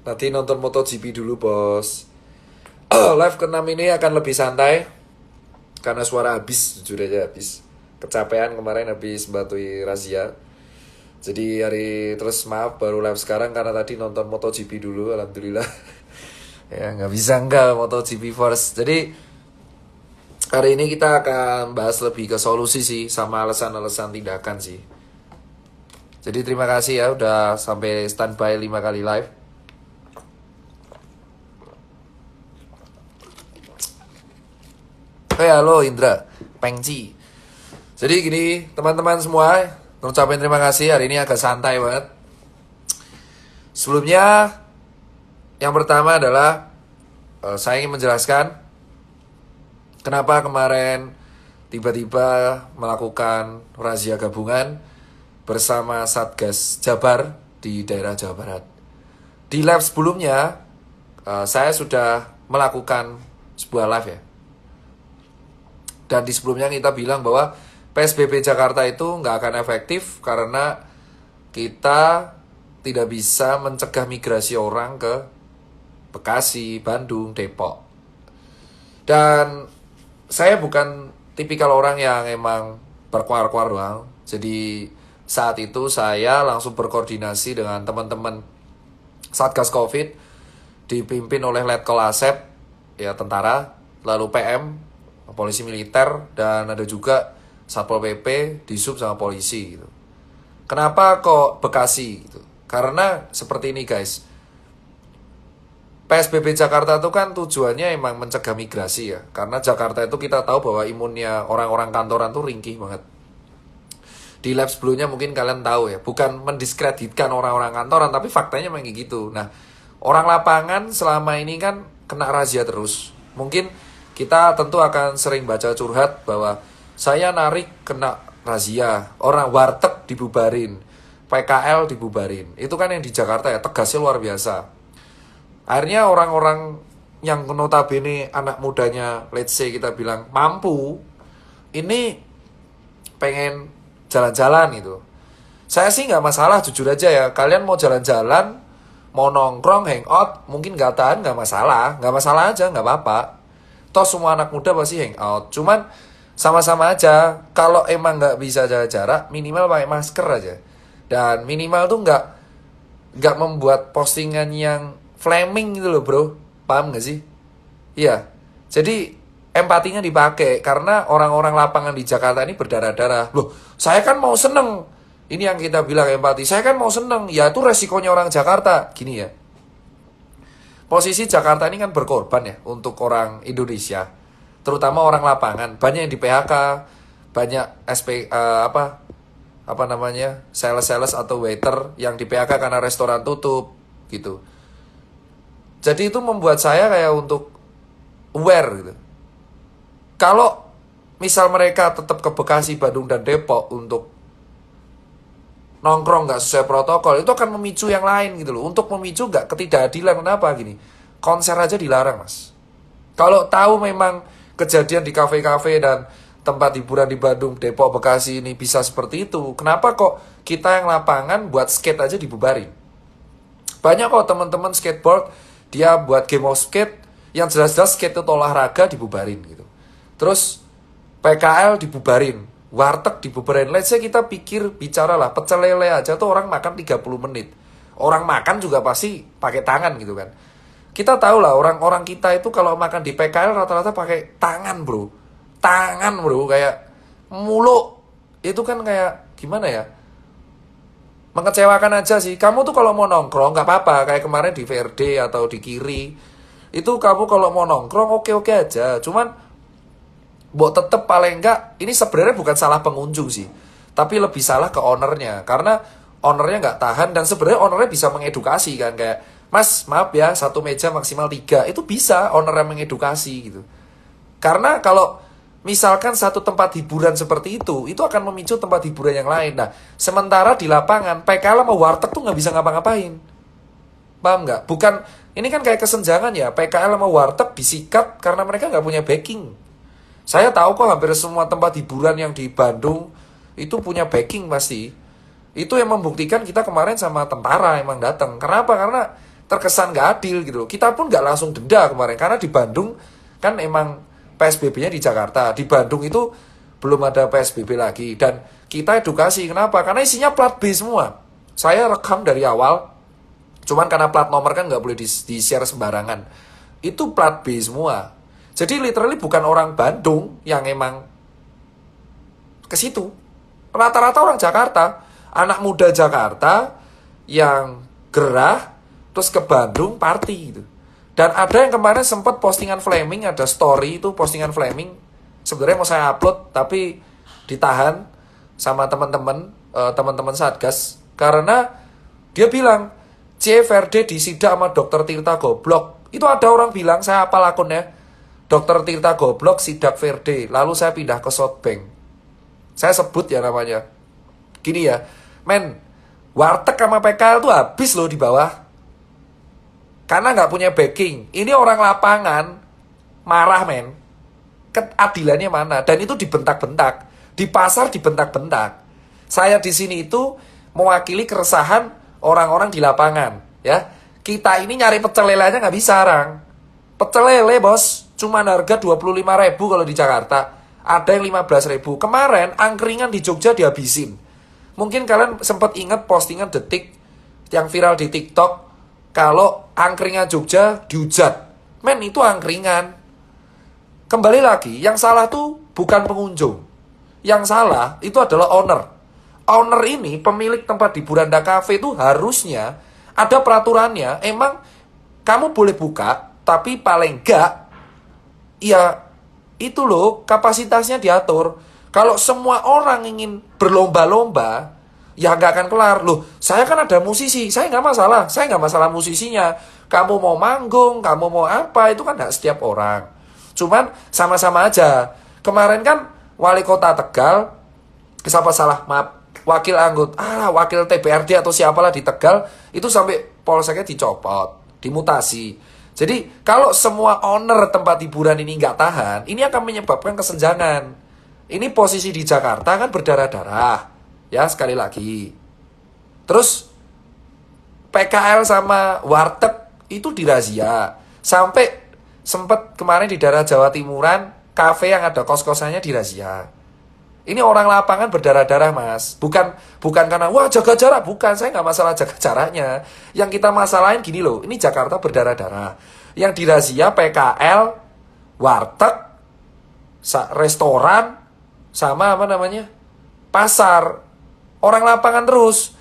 Nanti nonton MotoGP dulu bos. Live ke-6 ini akan lebih santai karena suara habis, jujur aja habis. Kecapean kemarin habis batui razia. Jadi terus maaf baru live sekarang karena tadi nonton MotoGP dulu, alhamdulillah. Ya nggak bisa enggak MotoGP first. Jadi hari ini kita akan bahas lebih ke solusi sih, sama alasan-alasan tindakan sih. Jadi terima kasih ya udah sampai standby 5 kali live. Halo Indra, Pengci. Jadi gini teman-teman semua, ngucapin terima kasih. Hari ini agak santai banget. Sebelumnya, yang pertama adalah saya ingin menjelaskan kenapa kemarin tiba-tiba melakukan razia gabungan bersama Satgas Jabar di daerah Jawa Barat. Di live sebelumnya, saya sudah melakukan sebuah live ya. Dan di sebelumnya kita bilang bahwa PSBB Jakarta itu nggak akan efektif karena kita tidak bisa mencegah migrasi orang ke Bekasi, Bandung, Depok. Dan saya bukan tipikal orang yang emang berkuar-kuar doang. Jadi saat itu saya langsung berkoordinasi dengan teman-teman Satgas Covid dipimpin oleh Letkol Asep, ya tentara, lalu PM, polisi militer, dan ada juga Satpol PP, Disub sama polisi gitu. Kenapa kok Bekasi gitu? Karena seperti ini guys. PSBB Jakarta itu kan tujuannya emang mencegah migrasi ya. Karena Jakarta itu kita tahu bahwa imunnya orang-orang kantoran tuh ringkih banget. Di lab sebelumnya mungkin kalian tahu ya, bukan mendiskreditkan orang-orang kantoran, tapi faktanya memang gitu. Nah, orang lapangan selama ini kan kena razia terus. Mungkin kita tentu akan sering baca curhat bahwa saya narik kena razia, orang warteg dibubarin, PKL dibubarin. Itu kan yang di Jakarta ya, tegasnya luar biasa. Akhirnya orang-orang yang notabene anak mudanya, let's say kita bilang mampu, ini pengen jalan-jalan gitu. Saya sih nggak masalah, jujur aja ya. Kalian mau jalan-jalan, mau nongkrong, hangout, mungkin nggak tahan, nggak masalah aja, nggak apa-apa. Toh semua anak muda pasti hangout. Cuman sama-sama aja. Kalau emang nggak bisa jaga jarak, minimal pakai masker aja. Dan minimal tuh nggak membuat postingan yang flaming gitu loh bro. Paham nggak sih? Iya. Jadi empatinya dipakai karena orang-orang lapangan di Jakarta ini berdarah-darah. Loh, saya kan mau seneng. Ini yang kita bilang empati. Saya kan mau seneng. Ya itu resikonya orang Jakarta. Gini ya. Posisi Jakarta ini kan berkorban ya untuk orang Indonesia, terutama orang lapangan. Banyak yang di PHK, banyak sales atau waiter yang di PHK karena restoran tutup gitu. Jadi itu membuat saya kayak untuk aware gitu. Kalau misal mereka tetap ke Bekasi, Bandung, dan Depok untuk nongkrong nggak sesuai protokol, itu akan memicu yang lain gitu loh. Untuk memicu nggak ketidakadilan. Kenapa gini? Konser aja dilarang mas. Kalau tahu memang kejadian di kafe-kafe dan tempat hiburan di Bandung, Depok, Bekasi ini bisa seperti itu, kenapa kok kita yang lapangan buat skate aja dibubarin? Banyak kok teman-teman skateboard, dia buat game of skate, yang jelas-jelas skate itu olahraga dibubarin gitu. Terus PKL dibubarin, warteg dibubarin. Let's say kita bicara lah, pecel lele aja tuh orang makan 30 menit. Orang makan juga pasti pakai tangan gitu kan. Kita tahu lah orang-orang kita itu kalau makan di PKL rata-rata pakai tangan bro. Tangan bro, kayak muluk. Itu kan kayak gimana ya? Mengecewakan aja sih. Kamu tuh kalau mau nongkrong gak apa-apa. Kayak kemarin di VRD atau di Kiri. Itu kamu kalau mau nongkrong oke-oke aja. Cuman tetep paling enggak, ini sebenarnya bukan salah pengunjung sih, tapi lebih salah ke ownernya, karena ownernya nggak tahan. Dan sebenarnya ownernya bisa mengedukasi kan, kayak mas maaf ya, satu meja maksimal 3, itu bisa ownernya mengedukasi gitu. Karena kalau misalkan satu tempat hiburan seperti itu akan memicu tempat hiburan yang lain. Nah sementara di lapangan PKL sama warteg tuh nggak bisa ngapa-ngapain. Paham nggak? Bukan, ini kan kayak kesenjangan ya, PKL sama warteg disikat karena mereka nggak punya backing. Saya tahu kok hampir semua tempat hiburan yang di Bandung itu punya backing pasti. Itu yang membuktikan kita kemarin sama tentara emang datang. Kenapa? Karena terkesan nggak adil gitu loh. Kita pun nggak langsung denda kemarin karena di Bandung kan emang PSBB-nya di Jakarta. Di Bandung itu belum ada PSBB lagi dan kita edukasi. Kenapa? Karena isinya plat B semua. Saya rekam dari awal, cuman karena plat nomor kan nggak boleh di-share sembarangan. Itu plat B semua. Jadi literally bukan orang Bandung yang emang ke situ. Rata-rata orang Jakarta, anak muda Jakarta yang gerah terus ke Bandung party gitu. Dan ada yang kemarin sempat postingan Fleming, ada story itu postingan Fleming. Sebenarnya mau saya upload tapi ditahan sama teman-teman Satgas karena dia bilang CFRD disidak sama Dokter Tirta goblok. Itu ada orang bilang, saya hafal akunnya, Dokter Tirta goblok sidak Verde. Lalu saya pindah ke Southbank. Saya sebut ya namanya. Gini ya, men, warteg sama PKL tuh habis loh di bawah. Karena nggak punya backing. Ini orang lapangan marah, men. Keadilannya mana? Dan itu dibentak-bentak. Di pasar dibentak-bentak. Saya di sini itu mewakili keresahan orang-orang di lapangan. Ya, kita ini nyari pecel lele aja nggak bisa, Rang. Pecel lele, bos, cuma harga 25.000 kalau di Jakarta. Ada yang 15.000. Kemarin angkringan di Jogja dihabisin. Mungkin kalian sempat ingat postingan detik yang viral di TikTok kalau angkringan Jogja dihujat. Men, itu angkringan. Kembali lagi, yang salah tuh bukan pengunjung. Yang salah itu adalah owner. Owner ini, pemilik tempat di Buranda Cafe itu harusnya ada peraturannya. Emang kamu boleh buka, tapi paling enggak ya itu loh kapasitasnya diatur. Kalau semua orang ingin berlomba-lomba, ya nggak akan kelar. Loh, saya kan ada musisi, saya nggak masalah. Saya nggak masalah musisinya. Kamu mau manggung, kamu mau apa, itu kan nggak setiap orang. Cuman sama-sama aja. Kemarin kan wali kota Tegal, siapa salah, maaf, wakil TBRD atau siapalah di Tegal, itu sampai polseknya dicopot, dimutasi. Jadi kalau semua owner tempat hiburan ini nggak tahan, ini akan menyebabkan kesenjangan. Ini posisi di Jakarta kan berdarah-darah, ya sekali lagi. Terus PKL sama warteg itu dirazia. Sampai sempat kemarin di daerah Jawa Timuran, kafe yang ada kos-kosannya dirazia. Ini orang lapangan berdarah-darah, Mas. Bukan karena wah jaga jarak, bukan. Saya nggak masalah jaga jaraknya. Yang kita masalahin gini loh, ini Jakarta berdarah-darah. Yang dirazia PKL, warteg, restoran, sama apa namanya, pasar. Orang lapangan terus.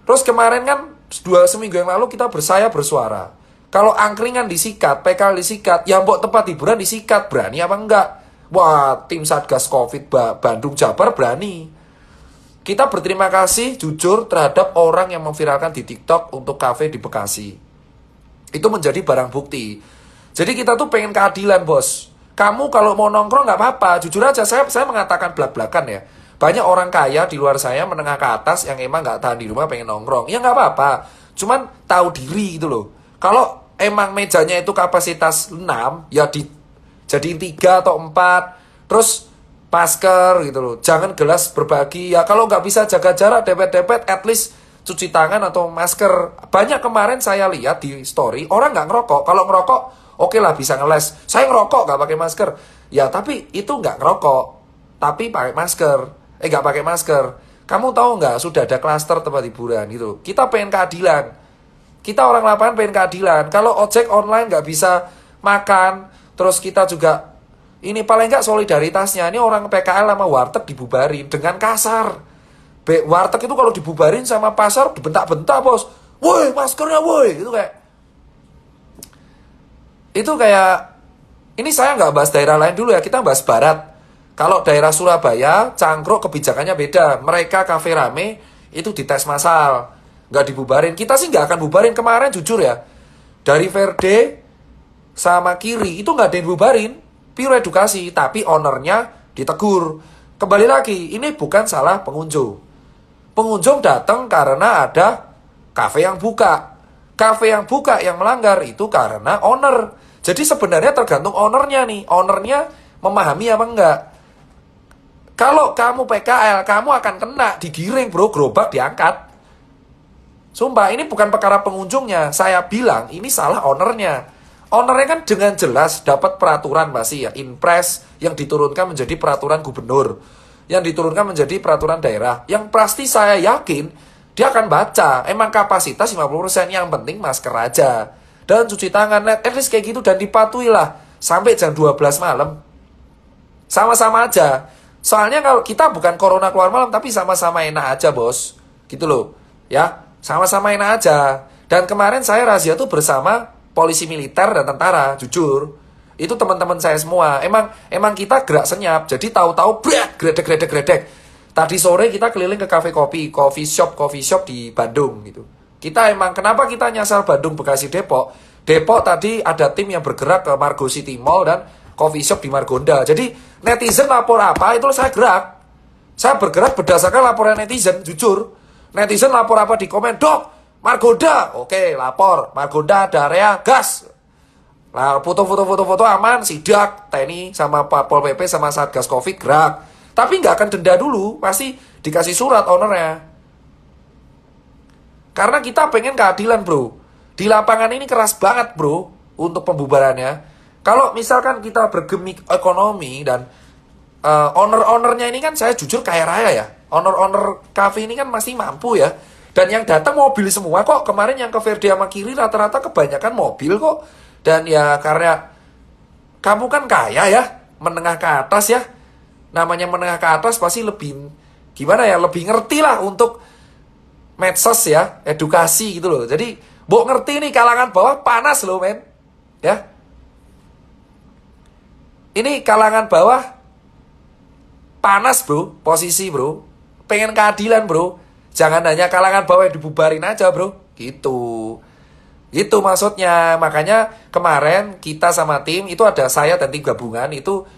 Terus kemarin kan 2 seminggu yang lalu kita bersuara. Kalau angkringan disikat, PKL disikat, ya mbok tempat hiburan disikat, berani apa enggak? Wah, tim Satgas Covid Bandung Jabar berani. Kita berterima kasih jujur terhadap orang yang memviralkan di TikTok untuk kafe di Bekasi. Itu menjadi barang bukti. Jadi kita tuh pengen keadilan, bos. Kamu kalau mau nongkrong nggak apa-apa. Jujur aja, saya mengatakan belak-belakan ya. Banyak orang kaya di luar saya menengah ke atas yang emang nggak tahan di rumah pengen nongkrong. Ya nggak apa-apa. Cuman tahu diri gitu loh. Kalau emang mejanya itu kapasitas 6, ya jadiin 3 atau 4, terus masker gitu loh. Jangan gelas berbagi. Ya kalau nggak bisa jaga jarak, depet-depet, at least cuci tangan atau masker. Banyak kemarin saya lihat di story, orang nggak ngerokok. Kalau ngerokok, oke lah bisa ngeles. Saya ngerokok nggak pakai masker. Ya tapi itu nggak ngerokok, tapi pakai masker. Nggak pakai masker. Kamu tahu nggak, sudah ada klaster tempat hiburan gitu. Kita pengen keadilan. Kita orang lapangan pengen keadilan. Kalau ojek online nggak bisa makan, terus kita juga ini paling nggak solidaritasnya. Ini orang PKL sama warteg dibubarin dengan kasar. Warteg itu kalau dibubarin sama pasar dibentak-bentak, bos. Woi, maskernya woi. Itu kayak ini saya nggak bahas daerah lain dulu ya. Kita bahas barat. Kalau daerah Surabaya, Cangkruk kebijakannya beda. Mereka kafe rame itu dites massal, nggak dibubarin. Kita sih nggak akan bubarin. Kemarin jujur ya, dari Verde sama Kiri itu nggak ada yang bubarin, pure edukasi, tapi ownernya ditegur. Kembali lagi, ini bukan salah pengunjung. Pengunjung datang karena ada kafe yang buka. Kafe yang buka yang melanggar itu karena owner. Jadi sebenarnya tergantung ownernya nih. Ownernya memahami apa enggak. Kalau kamu PKL, kamu akan kena, digiring bro, gerobak diangkat. Sumpah, ini bukan perkara pengunjungnya. Saya bilang, ini salah ownernya. Ownernya kan dengan jelas dapat peraturan pasti ya. Inpres yang diturunkan menjadi peraturan gubernur. Yang diturunkan menjadi peraturan daerah. Yang pasti saya yakin, dia akan baca. Emang kapasitas 50%, yang penting masker aja. Dan cuci tangan, at least kayak gitu. Dan dipatuhi lah. Sampai jam 12 malam. Sama-sama aja. Soalnya kalau kita bukan corona keluar malam, tapi sama-sama enak aja, bos. Gitu loh. Ya, sama-sama enak aja. Dan kemarin saya razia tuh bersama polisi militer dan tentara, jujur. Itu teman-teman saya semua. Emang kita gerak senyap. Jadi tahu-tahu brak, gredek. Tadi sore kita keliling ke kafe kopi, coffee shop di Bandung gitu. Kenapa kita nyasar Bandung, Bekasi, Depok? Depok tadi ada tim yang bergerak ke Margo City Mall dan coffee shop di Margonda. Jadi netizen lapor apa, itu saya gerak. Saya bergerak berdasarkan laporan netizen, jujur. Netizen lapor apa di komen, Dok, Margonda. Oke, lapor. Margonda ada area gas. Nah, foto aman, sidak, TNI sama Pol PP sama Satgas Covid gerak. Tapi nggak akan denda dulu, pasti dikasih surat ownernya. Karena kita pengen keadilan, bro. Di lapangan ini keras banget, bro, untuk pembubarannya. Kalau misalkan kita bergemik ekonomi dan owner-ownernya ini kan saya jujur kaya raya ya. Owner-owner cafe ini kan masih mampu ya. Dan yang datang mobil semua kok. Kemarin yang ke Verdi sama Kiri rata-rata kebanyakan mobil kok. Dan ya karena kamu kan kaya ya, menengah ke atas ya. Namanya menengah ke atas pasti lebih, gimana ya, lebih ngerti lah untuk medsos ya, edukasi gitu loh. Jadi, Mbok ngerti nih kalangan bawah panas loh men. Ya. Ini kalangan bawah panas bro, posisi bro. Pengen keadilan bro. Jangan hanya kalangan bawah yang dibubarin aja bro. Gitu. Itu maksudnya. Makanya kemarin kita sama tim, itu ada saya dan tim gabungan, itu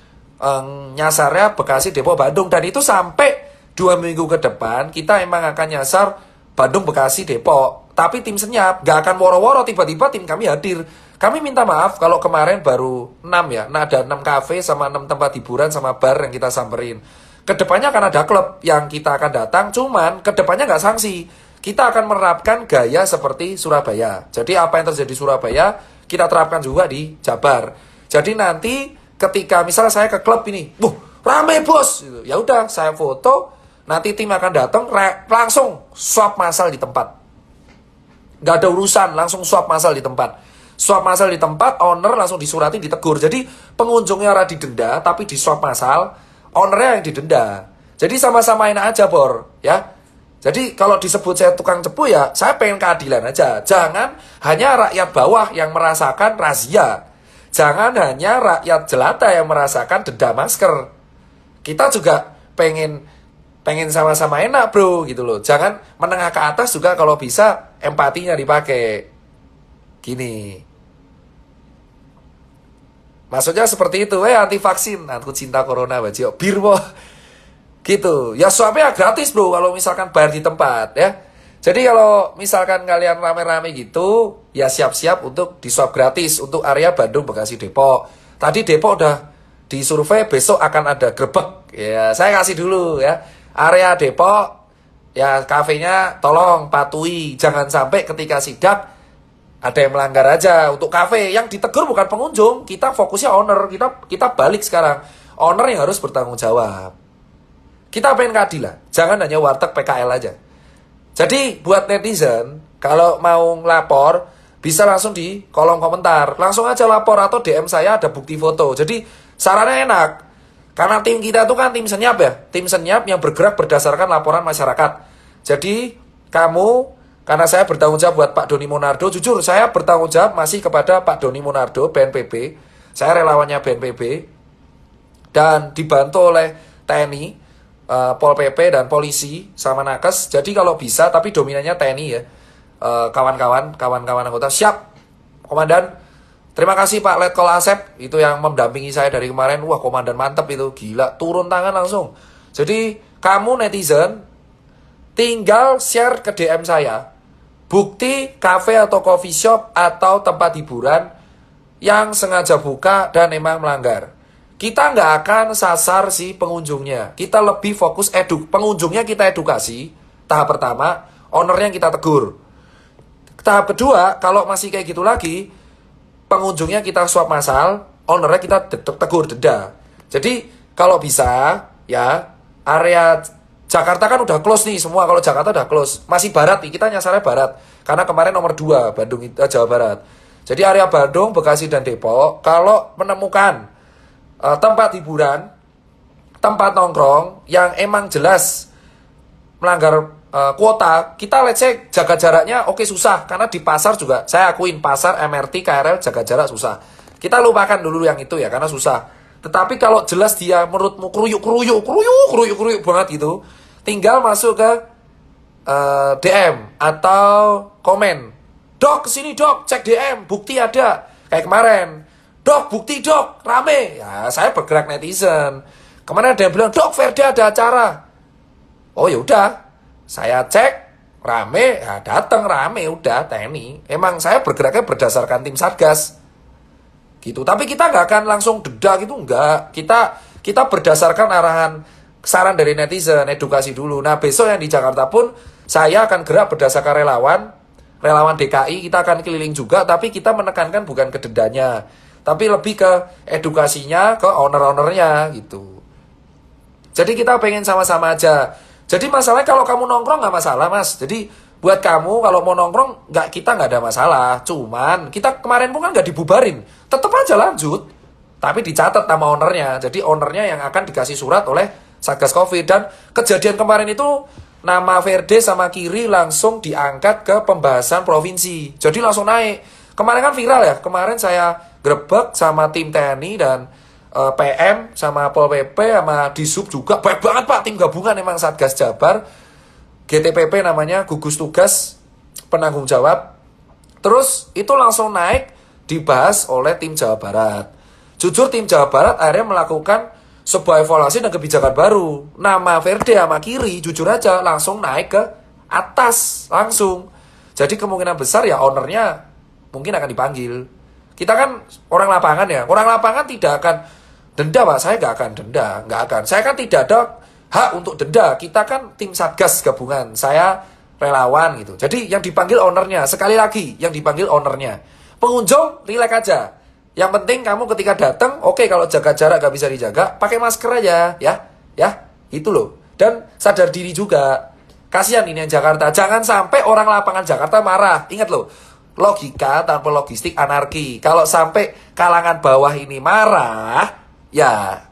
nyasarnya Bekasi, Depok, Bandung. Dan itu sampai 2 minggu ke depan, kita emang akan nyasar Bandung, Bekasi, Depok. Tapi tim senyap, gak akan woro-woro tiba-tiba tim kami hadir. Kami minta maaf kalau kemarin baru 6 ya. Nah ada 6 kafe sama 6 tempat hiburan sama bar yang kita samperin. Kedepannya akan ada klub yang kita akan datang, cuman kedepannya gak sanksi. Kita akan menerapkan gaya seperti Surabaya. Jadi apa yang terjadi di Surabaya, kita terapkan juga di Jabar. Jadi nanti ketika misalnya saya ke klub ini, rame bos, ya udah saya foto, nanti tim akan datang, langsung swab massal di tempat. Gak ada urusan, langsung swab massal di tempat. Swab massal di tempat, owner langsung disurati, ditegur. Jadi pengunjungnya ora didenda, tapi di swab massal, ownernya yang didenda. Jadi sama-sama enak aja bor, ya. Jadi kalau disebut saya tukang cepu ya, saya pengen keadilan aja. Jangan hanya rakyat bawah yang merasakan razia. Jangan hanya rakyat jelata yang merasakan denda masker. Kita juga pengen sama-sama enak bro gitu loh. Jangan menengah ke atas juga, kalau bisa empatinya dipakai. Gini. Maksudnya seperti itu. Anti vaksin, aku cinta corona bajio. Bir boh. Gitu. Ya swabnya gratis bro kalau misalkan bayar di tempat ya. Jadi kalau misalkan kalian rame-rame gitu, ya siap-siap untuk diswab gratis untuk area Bandung, Bekasi, Depok. Tadi Depok udah disurvei, besok akan ada grebek. Ya, saya kasih dulu ya. Area Depok, ya kafenya tolong patuhi. Jangan sampai ketika sidak ada yang melanggar aja. Untuk kafe yang ditegur bukan pengunjung, kita fokusnya owner. Kita balik sekarang. Owner yang harus bertanggung jawab. Kita pengen keadilan. Jangan hanya warteg PKL aja. Jadi buat netizen, kalau mau ngelapor, bisa langsung di kolom komentar. Langsung aja lapor atau DM saya, ada bukti foto. Jadi sarannya enak. Karena tim kita itu kan tim senyap ya. Tim senyap yang bergerak berdasarkan laporan masyarakat. Jadi kamu, karena saya bertanggung jawab buat Pak Doni Monardo. Jujur saya bertanggung jawab masih kepada Pak Doni Monardo, BNPB. Saya relawannya BNPB. Dan dibantu oleh TNI, Pol PP dan polisi sama nakes. Jadi kalau bisa, tapi dominannya TNI ya. Kawan-kawan anggota siap. Komandan, terima kasih Pak Letkol Asep, itu yang mendampingi saya dari kemarin. Wah, komandan mantep itu, gila, turun tangan langsung. Jadi kamu netizen tinggal share ke DM saya bukti kafe atau coffee shop atau tempat hiburan yang sengaja buka dan memang melanggar. Kita nggak akan sasar si pengunjungnya. Kita lebih fokus pengunjungnya kita edukasi. Tahap pertama, ownernya kita tegur. Tahap kedua, kalau masih kayak gitu lagi, pengunjungnya kita swab massal, ownernya kita tegur denda. Jadi kalau bisa ya, area Jakarta kan udah close nih semua. Kalau Jakarta udah close, masih barat nih, kita nyasarnya barat. Karena kemarin nomor 2 Bandung, Jawa Barat. Jadi area Bandung, Bekasi dan Depok, kalau menemukan tempat hiburan, tempat nongkrong yang emang jelas melanggar kuota, kita let's say jaga jaraknya oke susah. Karena di pasar juga, saya akuin pasar, MRT, KRL jaga jarak susah. Kita lupakan dulu yang itu ya, karena susah. Tetapi kalau jelas dia menurutmu keruyuk banget gitu, tinggal masuk ke DM atau komen. Dok, kesini dok, cek DM, bukti ada. Kayak kemarin, dok, bukti dok, rame. Ya, saya bergerak netizen. Kemarin ada yang bilang, dok, Ferda ada acara. Oh ya udah, saya cek, rame, ya datang rame, udah TNI. Emang saya bergeraknya berdasarkan tim Satgas. Gitu. Tapi kita nggak akan langsung denda gitu, enggak. Kita berdasarkan arahan saran dari netizen, edukasi dulu. Nah, besok yang di Jakarta pun saya akan gerak berdasarkan relawan DKI, kita akan keliling juga, tapi kita menekankan bukan ke dendanya, tapi lebih ke edukasinya, ke owner-ownernya gitu. Jadi kita pengen sama-sama aja. Jadi masalahnya kalau kamu nongkrong nggak masalah mas. Jadi buat kamu kalau mau nongkrong kita nggak ada masalah. Cuman kita kemarin pun kan nggak dibubarin, tetap aja lanjut. Tapi dicatat nama ownernya. Jadi ownernya yang akan dikasih surat oleh Satgas Covid. Dan kejadian kemarin itu nama Verde sama Kiri langsung diangkat ke pembahasan provinsi. Jadi langsung naik. Kemarin kan viral ya. Kemarin saya grebek sama tim TNI dan PM sama Pol PP sama Disub juga. Baik banget Pak, tim gabungan emang Satgas Jabar. GTPP namanya, gugus tugas penanggung jawab. Terus itu langsung naik dibahas oleh tim Jawa Barat. Jujur tim Jawa Barat akhirnya melakukan sebuah evaluasi dan kebijakan baru. Nama Verde sama Kiri jujur aja langsung naik ke atas langsung. Jadi kemungkinan besar ya ownernya mungkin akan dipanggil. Kita kan orang lapangan ya. Orang lapangan tidak akan denda Pak, saya nggak akan denda, nggak akan. Saya kan tidak ada hak untuk denda. Kita kan tim Satgas gabungan, saya relawan gitu. Jadi yang dipanggil ownernya, sekali lagi yang dipanggil ownernya. Pengunjung relax aja. Yang penting kamu ketika datang, oke, kalau jaga jarak gak bisa dijaga, pakai masker aja, ya, itu loh. Dan sadar diri juga. Kasihan ini yang Jakarta. Jangan sampai orang lapangan Jakarta marah. Ingat loh, logika tanpa logistik anarki. Kalau sampai kalangan bawah ini marah, ya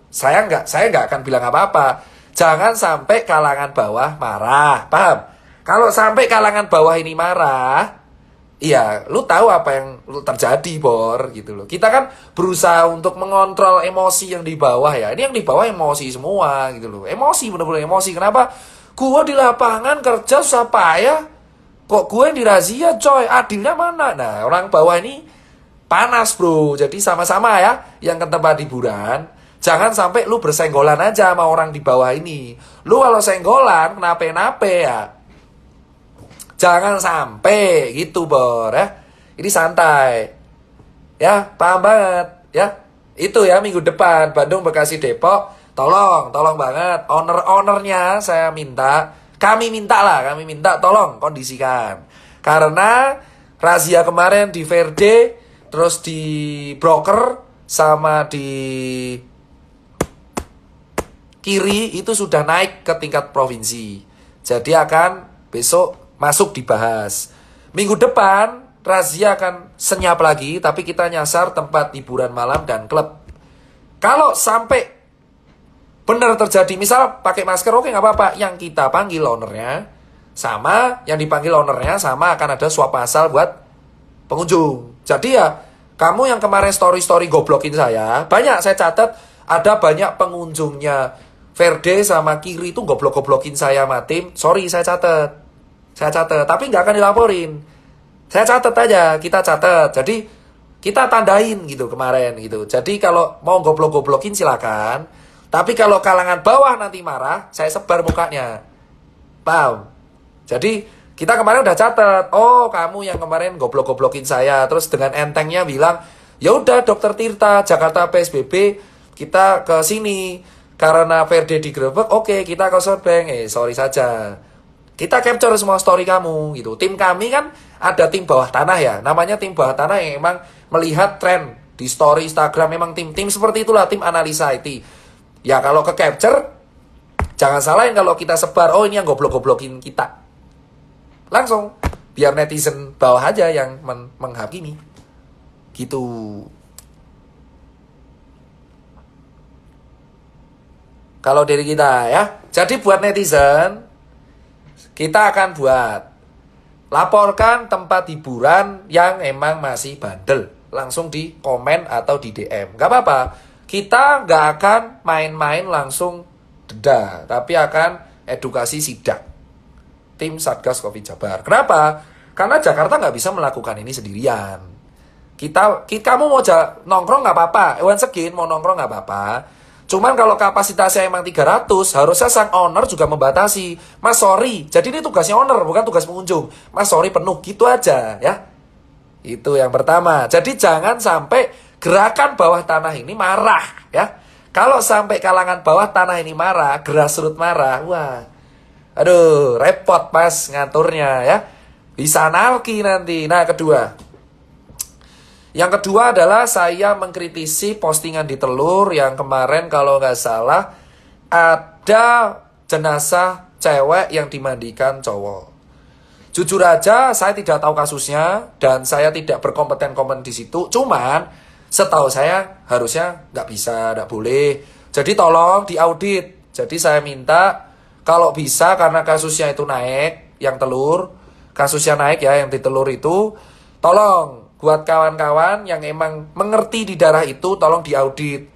saya nggak akan bilang apa-apa. Jangan sampai kalangan bawah marah, paham? Kalau sampai kalangan bawah ini marah, iya, lu tahu apa yang terjadi, Bor, gitu loh. Kita kan berusaha untuk mengontrol emosi yang di bawah ya. Ini yang di bawah emosi semua, gitu loh. Emosi, bener-bener emosi. Kenapa? Gua di lapangan kerja susah payah, kok gue yang dirazia, coy? Adilnya mana? Nah, orang bawah ini panas, bro. Jadi sama-sama ya, yang ke tempat hiburan. Jangan sampai lu bersenggolan aja sama orang di bawah ini. Lu kalau senggolan, kenapa-napa ya. Jangan sampai gitu, Bor, ya. Ini santai. Ya, paham banget, ya. Itu ya minggu depan Bandung, Bekasi, Depok. Tolong banget owner-ownernya saya minta, kami minta tolong kondisikan. Karena razia kemarin di Verde, terus di broker sama di Kiri itu sudah naik ke tingkat provinsi. Jadi akan besok masuk dibahas. Minggu depan razia akan senyap lagi, tapi kita nyasar tempat hiburan malam dan klub. Kalau sampai benar terjadi, misal pakai masker oke nggak apa-apa, yang kita panggil ownernya sama yang dipanggil ownernya sama, akan ada swab massal buat pengunjung. Jadi ya kamu yang kemarin story goblokin saya, banyak saya catat ada banyak pengunjungnya Verde sama Kiri itu goblok-goblokin saya sama tim. Sorry, saya catat, tapi nggak akan dilaporin. Saya catat aja, kita catat. Jadi kita tandain gitu kemarin gitu. Jadi kalau mau goblok-goblokin silakan. Tapi kalau kalangan bawah nanti marah, saya sebar mukanya. Paham? Jadi kita kemarin udah catat. Oh, kamu yang kemarin goblok-goblokin saya, terus dengan entengnya bilang, ya udah Dokter Tirta, Jakarta PSBB, kita ke sini. Karena Verde digerebek, oke, kita ke Southbank. Sorry saja. Kita capture semua story kamu gitu. Tim kami kan ada tim bawah tanah ya. Namanya tim bawah tanah yang emang melihat tren di story Instagram. Memang tim seperti itulah, tim analisa IT. Ya kalau ke capture, jangan salah yang kalau kita sebar, oh ini yang goblok-goblokin kita. Langsung, biar netizen bawah aja yang menghakimi. Gitu. Kalau dari kita ya. Jadi buat netizen, kita akan buat laporkan tempat hiburan yang emang masih bandel. Langsung di komen atau di DM. Gak apa-apa. Kita gak akan main-main langsung denda. Tapi akan edukasi sidak. Tim Satgas Covid Jabar. Kenapa? Karena Jakarta gak bisa melakukan ini sendirian. Kamu mau nongkrong gak apa-apa. Once again, mau nongkrong gak apa-apa. Cuman kalau kapasitasnya emang 300, harusnya sang owner juga membatasi. Mas sorry, jadi ini tugasnya owner, bukan tugas pengunjung. Mas sorry penuh, gitu aja ya. Itu yang pertama. Jadi jangan sampai gerakan bawah tanah ini marah ya. Kalau sampai kalangan bawah tanah ini marah, grassroots marah, wah. Aduh, repot pas ngaturnya ya. Bisa anarki nanti. Nah, yang kedua adalah saya mengkritisi postingan di Telur yang kemarin kalau nggak salah ada jenazah cewek yang dimandikan cowok. Jujur aja saya tidak tahu kasusnya dan saya tidak berkompeten komen di situ. Cuman setahu saya harusnya nggak bisa, nggak boleh. Jadi tolong diaudit. Jadi saya minta kalau bisa karena kasusnya itu naik, yang Telur, kasusnya naik ya yang di Telur itu, tolong buat kawan-kawan yang emang mengerti di daerah itu tolong diaudit.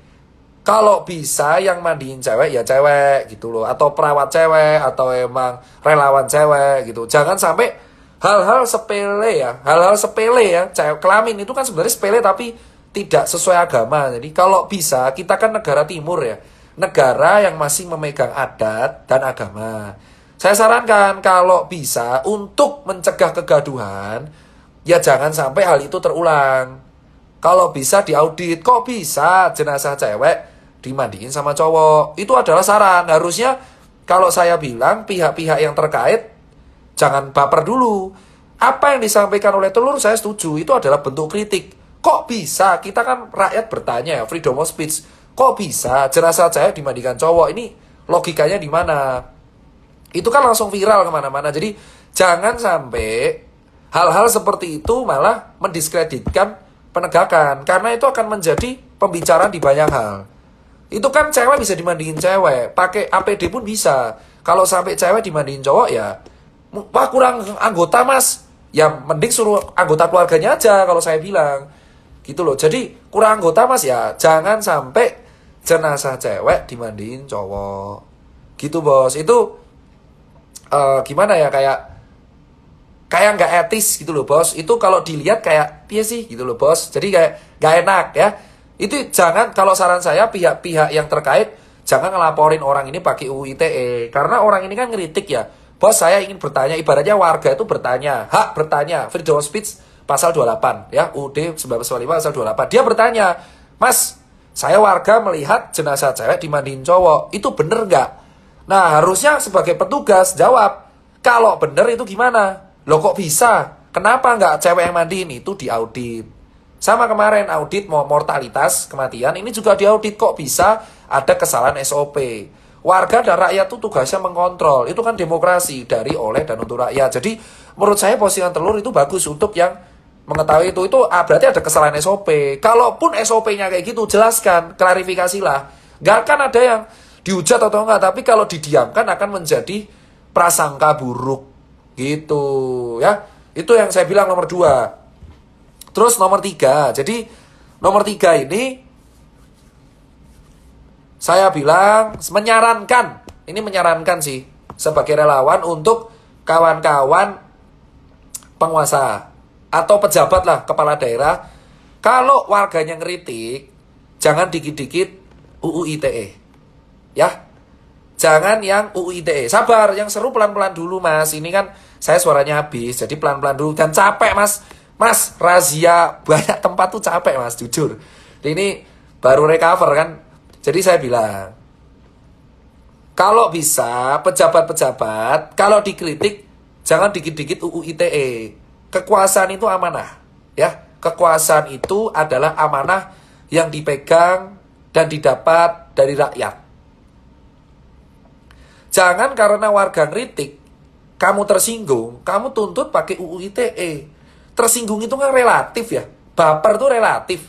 Kalau bisa yang mandiin cewek ya cewek gitu loh. Atau perawat cewek atau emang relawan cewek gitu. Jangan sampai hal-hal sepele ya. Hal-hal sepele ya. Cewek kelamin itu kan sebenarnya sepele tapi tidak sesuai agama. Jadi kalau bisa, kita kan negara timur ya. Negara yang masih memegang adat dan agama. Saya sarankan kalau bisa untuk mencegah kegaduhan, ya jangan sampai hal itu terulang. Kalau bisa diaudit, kok bisa jenazah cewek dimandiin sama cowok? Itu adalah saran. Harusnya kalau saya bilang pihak-pihak yang terkait jangan baper dulu. Apa yang disampaikan oleh Telur saya setuju. Itu adalah bentuk kritik. Kok bisa? Kita kan rakyat bertanya ya, freedom of speech. Kok bisa jenazah cewek dimandikan cowok? Ini logikanya di mana? Itu kan langsung viral kemana-mana. Jadi jangan sampai hal-hal seperti itu malah mendiskreditkan penegakan. Karena itu akan menjadi pembicaraan di banyak hal. Itu kan cewek bisa dimandiin cewek. Pakai APD pun bisa. Kalau sampai cewek dimandiin cowok ya, wah kurang anggota mas. Ya mending suruh anggota keluarganya aja kalau saya bilang. Gitu loh. Jadi kurang anggota mas ya. Jangan sampai jenazah cewek dimandiin cowok. Gitu bos. Itu gimana ya, kayak nggak etis gitu loh bos. Itu kalau dilihat kayak piye sih gitu loh bos. Jadi kayak nggak enak ya. Itu jangan, kalau saran saya pihak-pihak yang terkait jangan ngelaporin orang ini pakai UU ITE. Karena orang ini kan ngeritik ya. Bos saya ingin bertanya, ibaratnya warga itu bertanya, hak bertanya, freedom of speech pasal 28 ya, UUD 1945 pasal 28. Dia bertanya, mas saya warga melihat jenazah cewek dimandiin cowok, itu bener nggak? Nah harusnya sebagai petugas jawab, kalau bener itu gimana? Loh kok bisa? Kenapa nggak cewek yang mandiin? Itu diaudit. Sama kemarin audit mortalitas kematian, ini juga diaudit. Kok bisa ada kesalahan SOP? Warga dan rakyat itu tugasnya mengkontrol. Itu kan demokrasi dari, oleh, dan untuk rakyat. Jadi menurut saya postingan Telur itu bagus untuk yang mengetahui itu. Itu berarti ada kesalahan SOP. Kalaupun SOP-nya kayak gitu, jelaskan, klarifikasilah. Nggak akan ada yang dihujat atau enggak. Tapi kalau didiamkan akan menjadi prasangka buruk. Gitu ya. Itu yang saya bilang nomor 2. Terus nomor 3. Jadi nomor 3 ini saya bilang menyarankan. Ini menyarankan sih sebagai relawan untuk kawan-kawan penguasa atau pejabat lah, kepala daerah. Kalau warganya ngeritik, jangan dikit-dikit UU ITE. Ya. Jangan yang UU ITE. Sabar, yang seru pelan-pelan dulu mas. Ini kan saya suaranya habis, jadi pelan-pelan dulu. Dan capek mas. Mas, razia banyak tempat tuh capek mas, jujur. Ini baru recover kan. Jadi saya bilang, Kalau bisa, pejabat-pejabat, kalau dikritik, jangan dikit-dikit UU ITE. Kekuasaan itu amanah. Ya, kekuasaan itu adalah amanah yang dipegang dan didapat dari rakyat. Jangan karena warga kritik, kamu tersinggung, kamu tuntut pakai UU ITE. Tersinggung itu kan relatif ya. Baper itu relatif.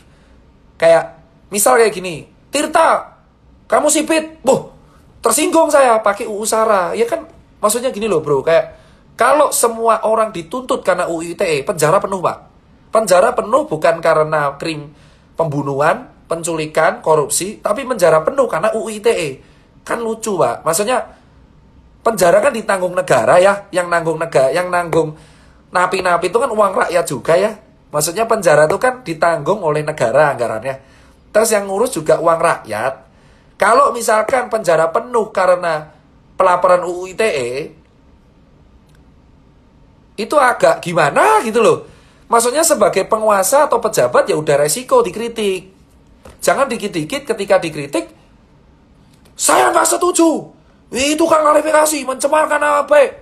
Kayak, misal kayak gini, Tirta, kamu sipit, tersinggung saya pakai UU SARA. Ya kan, maksudnya gini loh bro, kayak kalau semua orang dituntut karena UU ITE, penjara penuh pak. Penjara penuh bukan karena krim pembunuhan, penculikan, korupsi, tapi penjara penuh karena UU ITE. Kan lucu pak. Maksudnya penjara kan ditanggung negara ya, yang nanggung negara, yang nanggung napi-napi itu kan uang rakyat juga ya. Maksudnya penjara itu kan ditanggung oleh negara anggarannya. Terus yang ngurus juga uang rakyat. Kalau misalkan penjara penuh karena pelaporan UU ITE, itu agak gimana gitu loh. Maksudnya sebagai penguasa atau pejabat ya udah resiko dikritik. Jangan dikit-dikit ketika dikritik, saya nggak setuju. Itu kan klarifikasi, mencemarkan nama baik.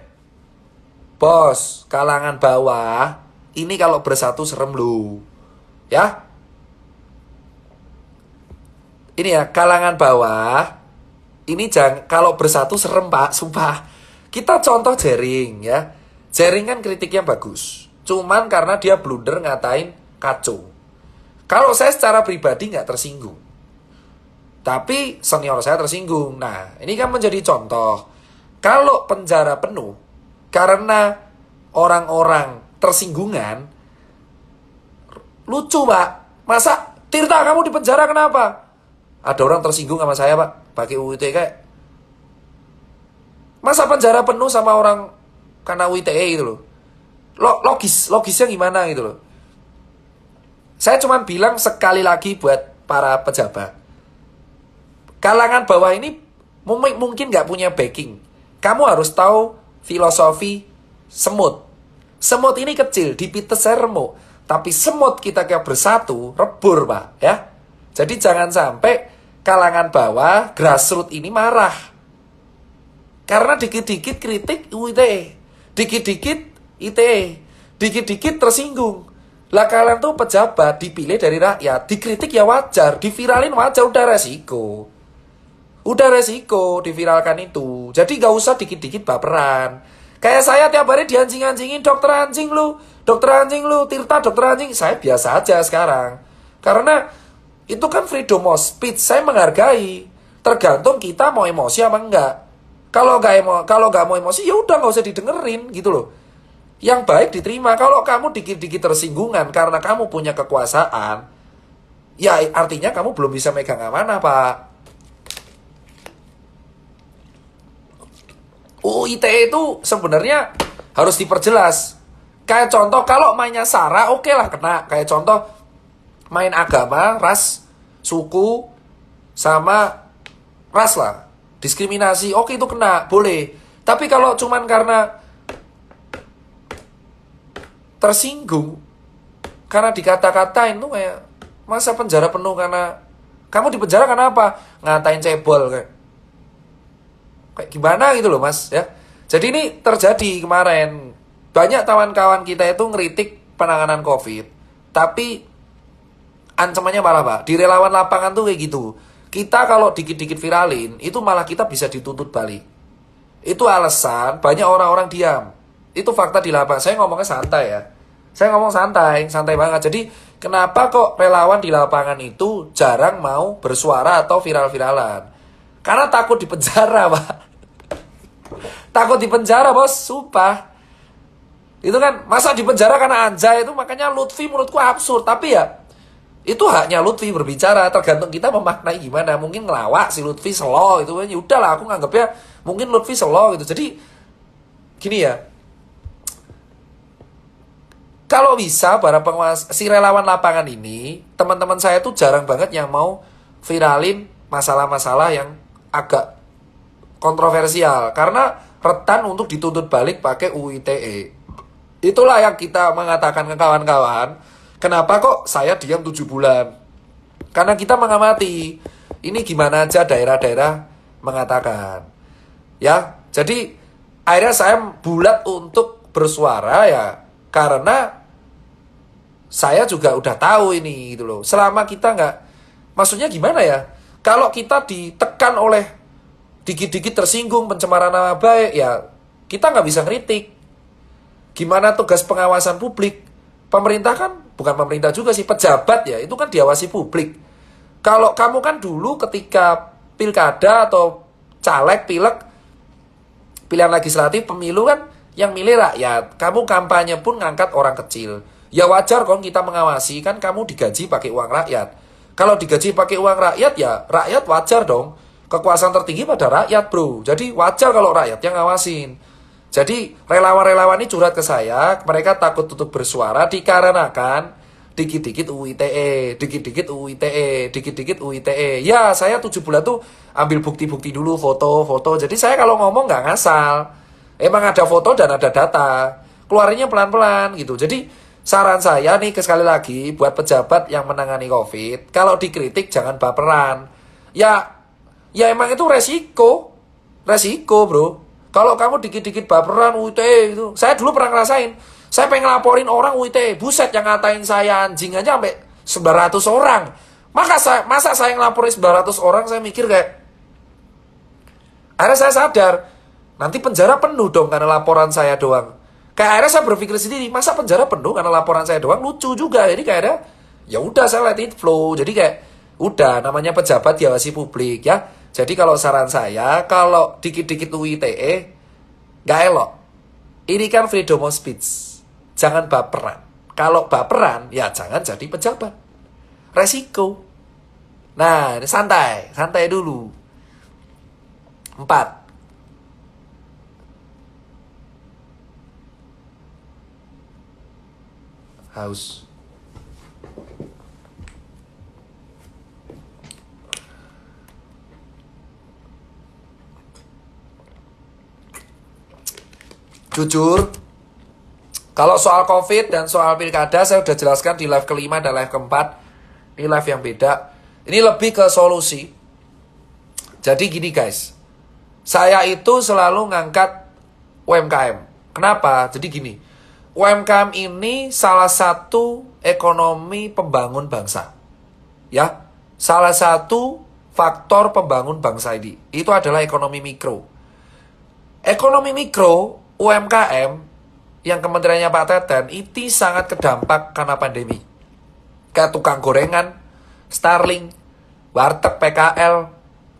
Bos, kalangan bawah, ini kalau bersatu serem lu. Ya, ini ya, kalangan bawah, ini kalau bersatu serem pak, sumpah. Kita contoh Jering ya. Jering kan kritiknya bagus. Cuman karena dia blunder ngatain kacau. Kalau saya secara pribadi nggak tersinggung. Tapi senior saya tersinggung. Nah, ini kan menjadi contoh. Kalau penjara penuh, karena orang-orang tersinggungan, lucu pak. Masa, Tirta kamu di penjara kenapa? Ada orang tersinggung sama saya pak, pakai UU ITE kayak. Masa penjara penuh sama orang karena UU ITE gitu loh. Logisnya gimana gitu loh. Saya cuma bilang sekali lagi buat para pejabat. Kalangan bawah ini mungkin nggak punya backing. Kamu harus tahu filosofi semut. Semut ini kecil, dipites saya remuk. Tapi semut kita kayak bersatu, rebur pak ya. Jadi jangan sampai kalangan bawah, grassroots ini marah. Karena dikit-dikit kritik UU ITE. Dikit-dikit ITE. Dikit-dikit tersinggung. Lah kalian tuh pejabat, dipilih dari rakyat. Dikritik ya wajar, diviralin wajar, udah resiko. Udah resiko diviralkan itu. Jadi gak usah dikit-dikit baperan. Kayak saya tiap hari dianjing-anjingin, dokter anjing lu, Tirta dokter anjing. Saya biasa aja sekarang. Karena itu kan freedom of speech, saya menghargai. Tergantung kita mau emosi apa enggak. Kalau nggak mau emosi, ya udah nggak usah didengerin gitu loh. Yang baik diterima. Kalau kamu dikit-dikit tersinggungan karena kamu punya kekuasaan, ya artinya kamu belum bisa megang amanah pak. UU ITE itu sebenarnya harus diperjelas. Kayak contoh kalau mainnya SARA, oke lah kena. Kayak contoh main agama, ras, suku, sama ras lah. Diskriminasi, oke itu kena, boleh. Tapi kalau cuman karena tersinggung, karena dikata-katain tuh kayak, masa penjara penuh karena, kamu di penjara karena apa? Ngatain cebol kayak gimana gitu loh mas ya. Jadi ini terjadi kemarin. Banyak kawan-kawan kita itu ngeritik penanganan COVID. Tapi ancamannya malah pak, di relawan lapangan tuh kayak gitu. Kita kalau dikit-dikit viralin, itu malah kita bisa dituntut balik. Itu alasan banyak orang-orang diam. Itu fakta di lapangan. Saya ngomongnya santai ya. Saya ngomong santai banget. Jadi kenapa kok relawan di lapangan itu jarang mau bersuara atau viral-viralan? Karena takut dipenjara pak. Takut dipenjara bos, sumpah. Itu kan, masa dipenjara karena anjay itu, makanya Lutfi menurutku absurd. Tapi ya, itu haknya Lutfi berbicara, tergantung kita memaknai gimana. Mungkin ngelawak si Lutfi selo itu kan, ya udahlah aku nganggapnya mungkin Lutfi selo gitu. Jadi gini ya, kalau bisa para penguasa, si relawan lapangan ini, teman-teman saya tuh jarang banget yang mau viralin masalah-masalah yang agak kontroversial, karena rentan untuk dituntut balik pakai UU ITE. Itulah yang kita mengatakan ke kawan-kawan, kenapa kok saya diam 7 bulan? Karena kita mengamati, ini gimana aja daerah-daerah mengatakan. Ya, jadi akhirnya saya bulat untuk bersuara ya karena saya juga udah tahu ini gitu loh. Selama kita nggak, maksudnya gimana ya? Kalau kita ditekan oleh dikit-dikit tersinggung pencemaran nama baik ya kita nggak bisa ngeritik. Gimana tugas pengawasan publik? Pemerintah kan, bukan pemerintah juga sih, pejabat ya, itu kan diawasi publik. Kalau kamu kan dulu ketika pilkada atau caleg, pilek, pilihan legislatif, pemilu kan yang milih rakyat. Kamu kampanye pun ngangkat orang kecil. Ya wajar kan kita mengawasi, kan kamu digaji pakai uang rakyat. Kalau digaji pakai uang rakyat ya rakyat wajar dong. Kekuasaan tertinggi pada rakyat bro. Jadi wajar kalau rakyat yang ngawasin. Jadi relawan-relawan ini curhat ke saya, mereka takut untuk bersuara dikarenakan dikit-dikit UU ITE, dikit-dikit UU ITE, dikit-dikit UU ITE. Ya saya 7 bulan tuh ambil bukti-bukti dulu, foto-foto. Jadi saya kalau ngomong nggak ngasal. Emang ada foto dan ada data. Keluarnya pelan-pelan gitu. Jadi saran saya nih sekali lagi buat pejabat yang menangani COVID, kalau dikritik jangan baperan. Ya emang itu resiko. Resiko bro. Kalau kamu dikit-dikit baperan UITE itu. Saya dulu pernah ngerasain. Saya pengen laporin orang UITE. Buset yang ngatain saya anjing aja sampai 900 orang. Masa saya ngelaporin 900 orang, saya mikir kayak, akhirnya saya sadar, nanti penjara penuh dong karena laporan saya doang. Kayak akhirnya saya berpikir sendiri, masa penjara penuh karena laporan saya doang? Lucu juga. Jadi kayak ya udah saya let it flow. Jadi kayak udah namanya pejabat diawasi publik ya. Jadi kalau saran saya, kalau dikit-dikit UU ITE gak elok. Ini kan freedom of speech. Jangan baperan. Kalau baperan ya jangan jadi pejabat. Resiko. Nah, ini santai, santai dulu. 4. Haus. Jujur, kalau soal COVID dan soal pilkada saya udah jelaskan di live kelima dan live keempat. Ini live yang beda. Ini lebih ke solusi. Jadi gini guys, saya itu selalu ngangkat UMKM. Kenapa? Jadi gini, UMKM ini salah satu ekonomi pembangun bangsa. Ya, salah satu faktor pembangun bangsa ini. Itu adalah ekonomi mikro. Ekonomi mikro, UMKM, yang kementeriannya Pak Teten, itu sangat kedampak karena pandemi. Kayak tukang gorengan, Starling, warteg PKL,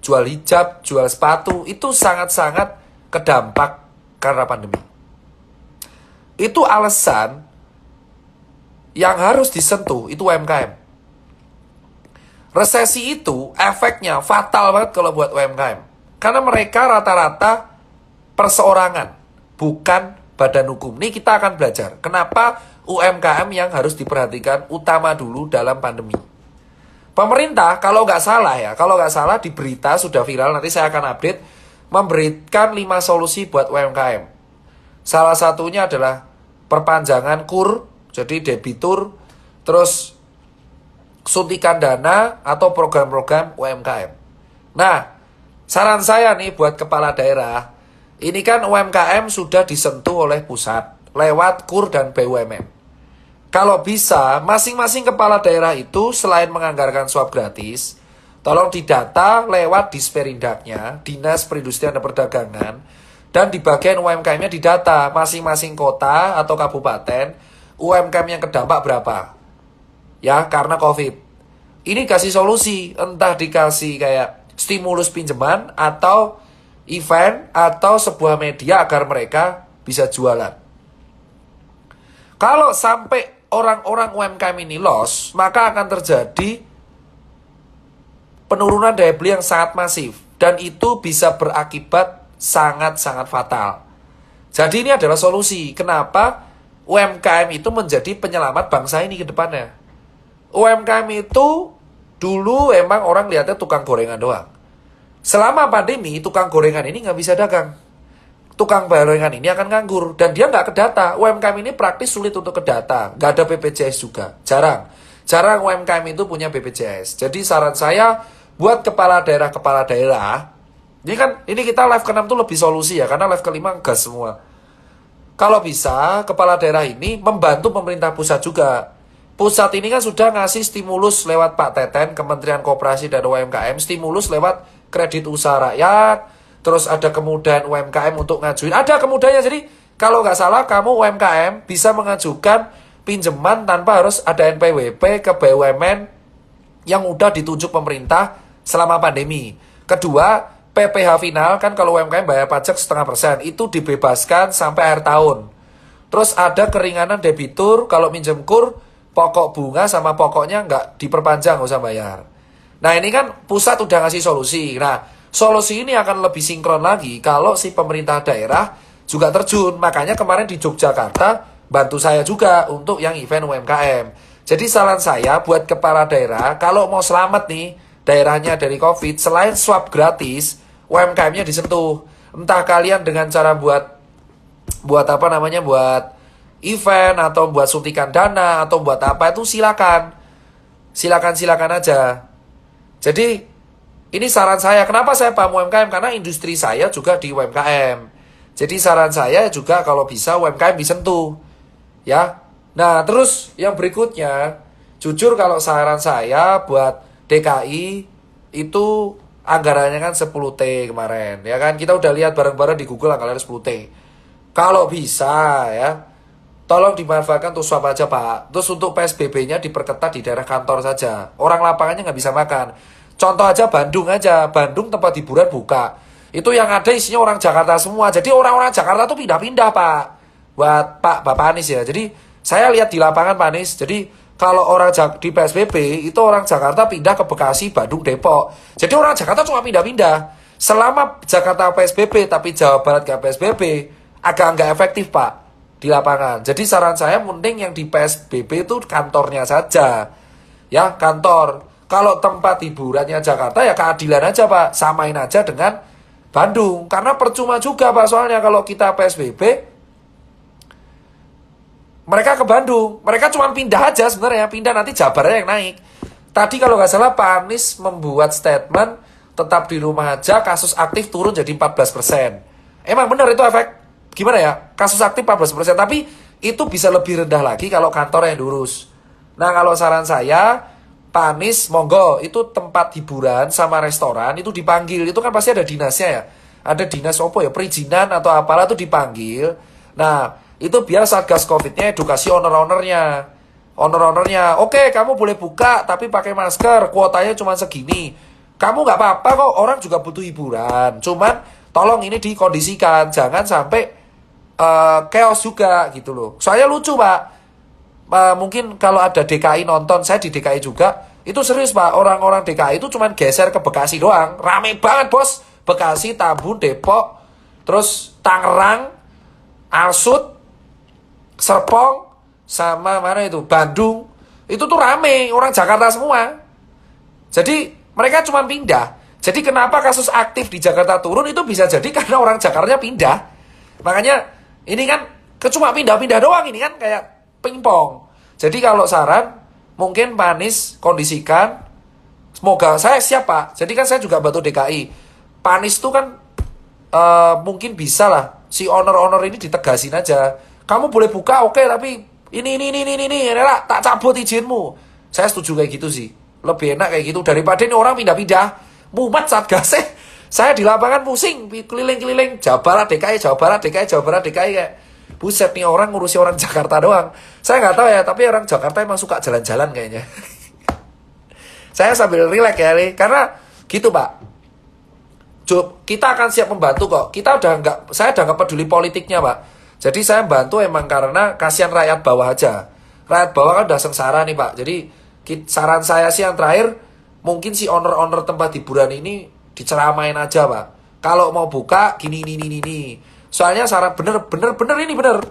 jual hijab, jual sepatu, itu sangat-sangat kedampak karena pandemi. Itu alasan yang harus disentuh, itu UMKM. Resesi itu efeknya fatal banget kalau buat UMKM. Karena mereka rata-rata perseorangan, bukan badan hukum. Ini kita akan belajar kenapa UMKM yang harus diperhatikan utama dulu dalam pandemi. Pemerintah kalau nggak salah di berita sudah viral, nanti saya akan update, memberikan 5 solusi buat UMKM. Salah satunya adalah perpanjangan KUR, jadi debitur, terus suntikan dana atau program-program UMKM. Nah, saran saya nih buat kepala daerah, ini kan UMKM sudah disentuh oleh pusat lewat KUR dan BUMN. Kalau bisa, masing-masing kepala daerah itu selain menganggarkan swab gratis, tolong didata lewat Disperindaknya, Dinas Perindustrian dan Perdagangan, dan di bagian UMKM-nya didata masing-masing kota atau kabupaten, UMKM yang terdampak berapa. Ya, karena COVID. Ini kasih solusi, entah dikasih kayak stimulus pinjaman atau event atau sebuah media agar mereka bisa jualan. Kalau sampai orang-orang UMKM ini loss, maka akan terjadi penurunan daya beli yang sangat masif. Dan itu bisa berakibat sangat-sangat fatal. Jadi ini adalah solusi. Kenapa UMKM itu menjadi penyelamat bangsa ini ke depannya. UMKM itu dulu emang orang lihatnya tukang gorengan doang. Selama pandemi, tukang gorengan ini nggak bisa dagang. Tukang gorengan ini akan nganggur. Dan dia nggak kedata. UMKM ini praktis sulit untuk kedata. Nggak ada BPJS juga. Jarang UMKM itu punya BPJS. Jadi saran saya, buat kepala daerah, Ini kita live ke-6 tuh lebih solusi ya, karena live ke-5 gas semua. Kalau bisa, kepala daerah ini membantu pemerintah pusat juga. Pusat ini kan sudah ngasih stimulus lewat Pak Teten, Kementerian Koperasi dan UMKM, stimulus lewat kredit usaha rakyat, terus ada kemudahan UMKM untuk ngajuin. Ada kemudahannya, jadi kalau nggak salah kamu UMKM bisa mengajukan pinjaman tanpa harus ada NPWP ke BUMN yang udah ditunjuk pemerintah selama pandemi. Kedua, PPh final kan kalau UMKM bayar pajak 0,5%, itu dibebaskan sampai akhir tahun. Terus ada keringanan debitur kalau minjem kur, pokok bunga sama pokoknya nggak diperpanjang, nggak usah bayar. Nah ini kan pusat udah ngasih solusi. Nah solusi ini akan lebih sinkron lagi kalau si pemerintah daerah juga terjun. Makanya kemarin di Yogyakarta bantu saya juga untuk yang event UMKM. Jadi saran saya buat kepala daerah, kalau mau selamat nih daerahnya dari COVID, selain swab gratis, UMKM-nya disentuh. Entah kalian dengan cara buat event atau buat suntikan dana atau buat apa, itu silakan aja. Jadi ini saran saya. Kenapa saya paham UMKM? Karena industri saya juga di UMKM. Jadi saran saya juga kalau bisa UMKM disentuh, ya. Nah terus yang berikutnya, jujur kalau saran saya buat DKI itu anggarannya kan 10T kemarin, ya kan. Kita udah lihat bareng-bareng di Google anggarannya 10T. Kalau bisa ya, tolong dimanfaatkan untuk swab aja Pak. Terus untuk PSBB-nya diperketat di daerah kantor saja. Orang lapangannya nggak bisa makan. Contoh aja Bandung aja. Bandung tempat hiburan buka. Itu yang ada isinya orang Jakarta semua. Jadi orang-orang Jakarta tuh pindah-pindah Pak. Buat Bapak Anies ya. Jadi saya lihat di lapangan Pak Anies. Jadi kalau orang di PSBB itu orang Jakarta pindah ke Bekasi, Bandung, Depok. Jadi orang Jakarta cuma pindah-pindah. Selama Jakarta PSBB tapi Jawa Barat gak PSBB, agak nggak efektif Pak di lapangan. Jadi saran saya mending yang di PSBB itu kantornya saja. Ya, kantor. Kalau tempat hiburannya Jakarta ya keadilan aja Pak. Samain aja dengan Bandung. Karena percuma juga Pak, soalnya kalau kita PSBB mereka ke Bandung. Mereka cuma pindah aja sebenarnya. Pindah nanti Jabarnya yang naik. Tadi kalau nggak salah Pak Anies membuat statement tetap di rumah aja, kasus aktif turun jadi 14%. Emang benar itu efek? Gimana ya, kasus aktif 14%, tapi itu bisa lebih rendah lagi kalau kantor yang diurus. Nah kalau saran saya, Pak Anies monggo itu tempat hiburan sama restoran itu dipanggil, itu kan pasti ada dinasnya ya. Ada dinas apa ya, perizinan atau apalah itu dipanggil. Nah itu biar Satgas Covid-nya edukasi owner-ownernya. Oke kamu boleh buka tapi pakai masker, kuotanya cuma segini. Kamu nggak apa-apa kok, orang juga butuh hiburan. Cuman tolong ini dikondisikan, jangan sampai chaos juga gitu loh. Soalnya lucu Pak, mungkin kalau ada DKI nonton, saya di DKI juga, itu serius Pak, orang-orang DKI itu cuman geser ke Bekasi doang. Rame banget bos, Bekasi, Tambun, Depok, terus Tangerang, Alsut, Serpong, sama mana itu, Bandung. Itu tuh rame, orang Jakarta semua. Jadi mereka cuma pindah. Jadi kenapa kasus aktif di Jakarta turun itu bisa jadi karena orang Jakarta pindah. Makanya ini kan cuma pindah-pindah doang, ini kan kayak pingpong. Jadi kalau saran, mungkin Pak Anies kondisikan, semoga saya siap Pak. Jadi kan saya juga bantu DKI. Pak Anies itu kan mungkin bisa lah, si owner-owner ini ditegasin aja. Kamu boleh buka, oke, tapi ini, lah, tak cabut izinmu. Saya setuju kayak gitu sih. Lebih enak kayak gitu daripada ini orang pindah-pindah. Mumet Satgasnya. Saya di lapangan pusing, keliling-keliling, Jawa Barat, DKI kayak buset nih orang ngurusi orang Jakarta doang. Saya nggak tahu ya, tapi orang Jakarta emang suka jalan-jalan kayaknya. Saya sambil relax ya, karena gitu Pak. Kita akan siap membantu kok. Saya udah nggak peduli politiknya Pak. Jadi saya bantu emang karena kasihan rakyat bawah aja. Rakyat bawah kan udah sengsara nih Pak. Jadi saran saya sih yang terakhir, mungkin si owner-owner tempat hiburan ini diceramain aja Pak. Kalau mau buka gini. Soalnya saran bener ini bener.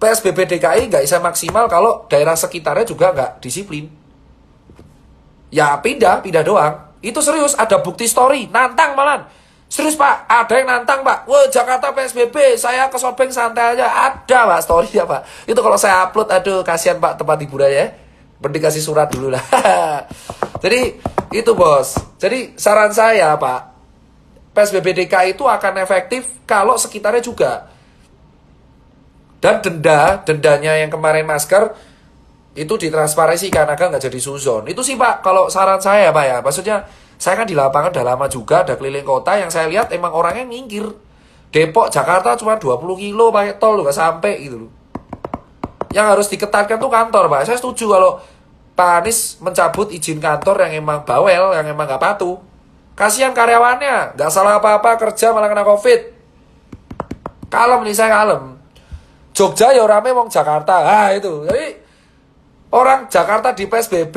PSBB DKI nggak bisa maksimal kalau daerah sekitarnya juga nggak disiplin. Ya pindah doang. Itu serius, ada bukti story, nantang malan. Serius Pak, ada yang nantang Pak. Wah Jakarta PSBB, saya ke Sobeng santai aja. Ada Pak story ya Pak. Itu kalau saya upload, aduh kasihan Pak tempat hiburan ya. Mending kasih surat dulu lah. Jadi itu bos. Jadi saran saya Pak, PSBB DKI itu akan efektif kalau sekitarnya juga. Dan dendanya yang kemarin masker itu ditransparansikan agar nggak jadi suzon. Itu sih Pak, kalau saran saya Pak ya. Maksudnya saya kan di lapangan udah lama juga, ada keliling kota yang saya lihat emang orangnya minggir. Depok, Jakarta cuma 20 kilo pakai tol nggak sampai gitu loh. Yang harus diketatkan tuh kantor Pak. Saya setuju kalau Pak Anies mencabut izin kantor yang emang bawel, yang emang nggak patuh. Kasihan karyawannya, nggak salah apa-apa kerja malah kena COVID. Kalem nih saya kalem. Jogja ya rame wong Jakarta. Itu. Jadi orang Jakarta di PSBB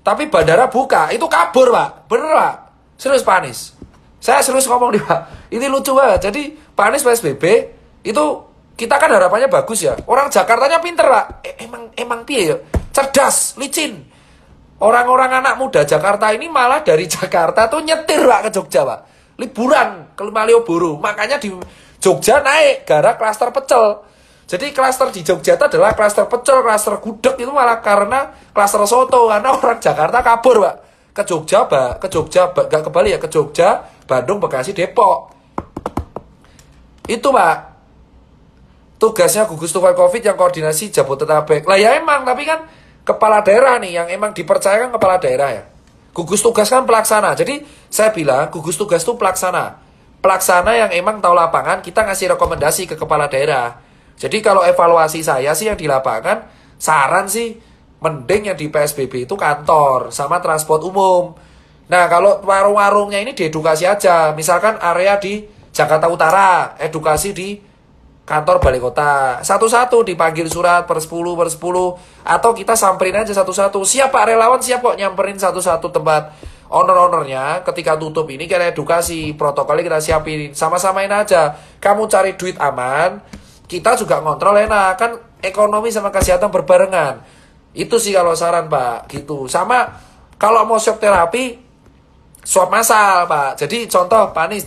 tapi bandara buka. Itu kabur, Pak. Bener, Pak. Serius Pak Anies. Saya serius ngomong nih, Pak. Ini lucu banget. Jadi Pak Anies PSBB itu kita kan harapannya bagus ya. Orang Jakartanya pinter, Pak. Emang piye ya? Cerdas, licin. Orang-orang anak muda Jakarta ini malah dari Jakarta tuh nyetir, Pak, ke Jogja, Pak. Liburan ke Malioboro. Makanya di Jogja naik gara klaster pecel. Jadi klaster di Jogja itu adalah klaster pecel, klaster gudeg itu malah karena klaster soto. Karena orang Jakarta kabur, Pak. Ke Jogja, gak ke Bali ya, ke Jogja, Bandung, Bekasi, Depok. Itu, Pak. Tugasnya gugus tugas COVID yang koordinasi Jabodetabek. Lah ya emang, tapi kan kepala daerah nih, yang emang dipercayakan kepala daerah ya. Gugus tugas kan pelaksana. Jadi saya bilang, gugus tugas itu pelaksana. Pelaksana yang emang tahu lapangan, kita ngasih rekomendasi ke kepala daerah. Jadi kalau evaluasi saya sih yang di lapangan, saran sih mending yang di PSBB itu kantor sama transport umum. Nah kalau warung-warungnya ini diedukasi aja. Misalkan area di Jakarta Utara, edukasi di kantor balai kota. Satu-satu dipanggil surat per 10. Atau kita samperin aja satu-satu. Siap Pak relawan, siap kok nyamperin satu-satu tempat. Owner-ownernya ketika tutup ini kita edukasi, protokolnya kita siapin. Sama-samain aja. Kamu cari duit aman, kita juga ngontrol enak, kan ekonomi sama kesehatan berbarengan. Itu sih kalau saran Pak, gitu. Sama kalau mau swab terapi, swab massal Pak. Jadi contoh Pak Anies,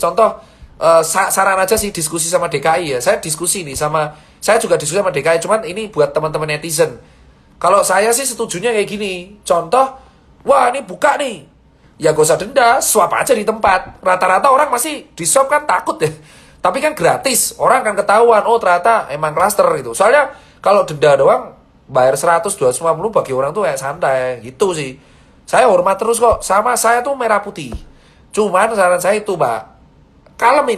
saran aja sih diskusi sama DKI ya. Saya diskusi nih saya juga diskusi sama DKI, cuman ini buat teman-teman netizen. Kalau saya sih setujunya kayak gini. Contoh, wah ini buka nih. Ya gak usah denda, swab aja di tempat. Rata-rata orang masih di swab kan takut ya. Tapi kan gratis, orang kan ketahuan, oh ternyata emang klaster gitu. Soalnya kalau denda doang, bayar 100, 250 bagi orang tuh kayak santai, gitu sih. Saya hormat terus kok, sama saya tuh merah putih. Cuman saran saya itu Pak, kalem.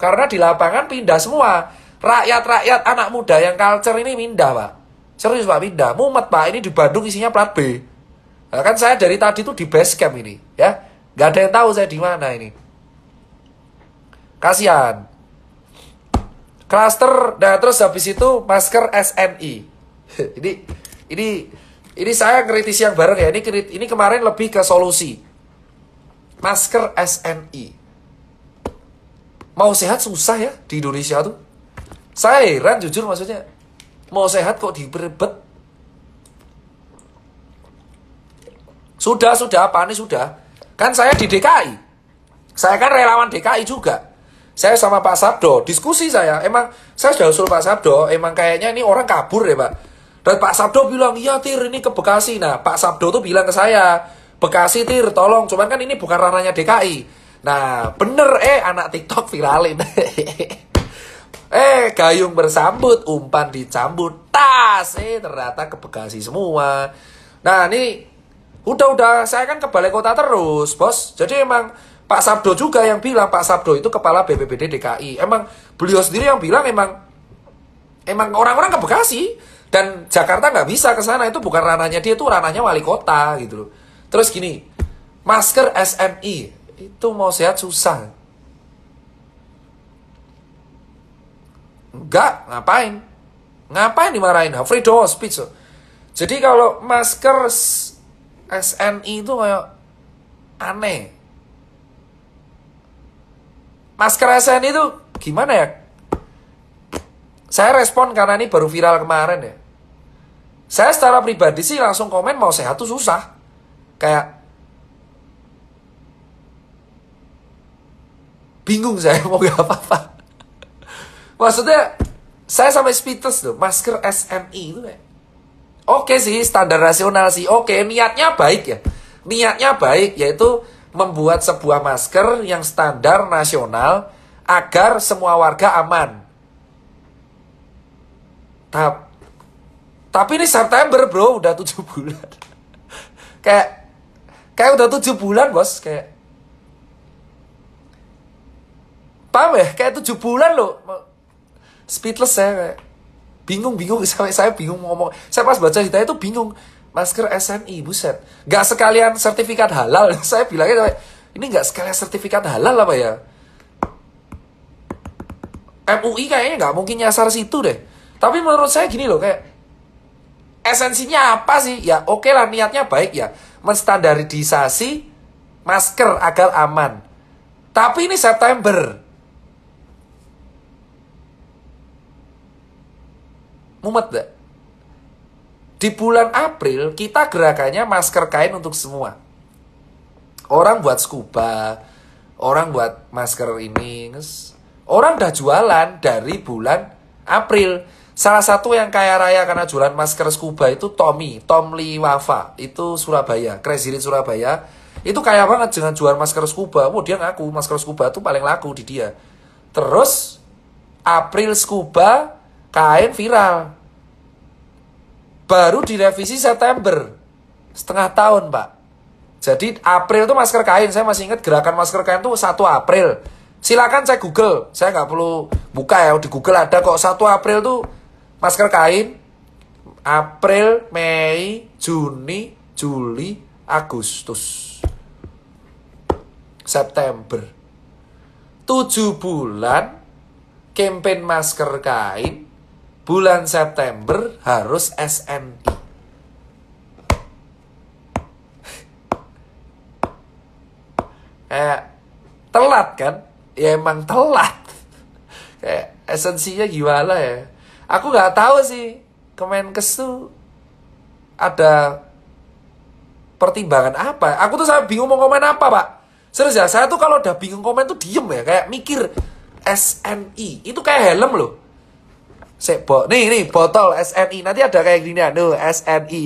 Karena di lapangan pindah semua. Rakyat-rakyat anak muda yang culture ini pindah Pak. Serius Pak, pindah. Mumet Pak, ini di Bandung isinya plat B. Nah, kan saya dari tadi tuh di base camp ini, ya. Gak ada yang tahu saya di mana ini. Kasihan. Cluster, nah terus habis itu masker SNI. ini saya kritisi yang bareng ya. Ini kemarin lebih ke solusi. Masker SNI. Mau sehat susah ya di Indonesia tuh. Saya heran jujur maksudnya. Mau sehat kok diberebet. Sudah Pak Anies sudah. Kan saya di DKI. Saya kan relawan DKI juga. Saya sama Pak Sabdo, diskusi saya. Emang saya sudah usul Pak Sabdo, emang kayaknya ini orang kabur ya Pak. Dan Pak Sabdo bilang, iya Tir ini ke Bekasi. Nah Pak Sabdo tuh bilang ke saya, Bekasi Tir tolong, cuman kan ini bukan ranahnya DKI. Nah bener anak TikTok viralin. Gayung bersambut, umpan dicambut, tas. Ternyata ke Bekasi semua. Nah ini udah saya kan ke balai kota terus bos. Jadi emang Pak Sabdo juga yang bilang, Pak Sabdo itu kepala BPBD DKI. Emang beliau sendiri yang bilang emang orang-orang ke Bekasi dan Jakarta nggak bisa ke sana, itu bukan ranahnya dia, itu ranahnya wali kota gitu loh. Terus gini, masker SNI itu mau sehat susah. Enggak, ngapain dimarahin? Freedom of speech. Jadi kalau masker SNI itu kayak aneh. Masker SNI itu gimana ya? Saya respon karena ini baru viral kemarin ya. Saya secara pribadi sih langsung komen mau sehat tuh susah. Kayak bingung saya mau gak apa-apa. Maksudnya saya sampai speechless tuh. Masker SNI itu kayak oke sih, standar nasional sih. Oke, niatnya baik ya. Niatnya baik, yaitu membuat sebuah masker yang standar nasional agar semua warga aman. Tapi ini September bro, udah 7 bulan. kayak udah 7 bulan bos, kayak paham ya? Kayak 7 bulan loh. Speechless saya, kayak bingung sampai saya bingung ngomong. Saya pas baca ceritanya itu bingung. Masker SNI, buset. Gak sekalian sertifikat halal. Saya bilangnya ini gak sekalian sertifikat halal apa ya? MUI kayaknya gak mungkin nyasar situ deh. Tapi menurut saya gini loh, kayak esensinya apa sih? Ya oke lah, niatnya baik ya, menstandarisasi masker agar aman. Tapi ini September. Mumet gak? Di bulan April kita gerakannya masker kain untuk semua. Orang buat scuba, orang buat masker ini. Orang udah jualan dari bulan April. Salah satu yang kaya raya karena jualan masker scuba itu Tom Lee Wafa. Itu Surabaya, Crazy Rich Surabaya. Itu kaya banget dengan jual masker scuba. Dia ngaku masker scuba itu paling laku di dia. Terus April scuba kain viral. Baru direvisi September. Setengah tahun, Pak. Jadi April itu masker kain. Saya masih ingat gerakan masker kain itu 1 April. Silakan saya Google. Saya nggak perlu buka ya. Di Google ada kok 1 April tuh masker kain. April, Mei, Juni, Juli, Agustus, September. 7 bulan campaign masker kain. Bulan September harus SNI. Telat kan? Ya emang telat. Kayak esensinya gimana ya? Aku nggak tahu sih. Kemenkes tuh ada pertimbangan apa? Aku tuh sampai bingung mau komen apa, Pak. Serius ya, saya tuh kalau udah bingung komen tuh diem ya. Kayak mikir SNI. Itu kayak helm loh. Nih botol SNI. Nanti ada kayak gini ya. Nuh, SNI.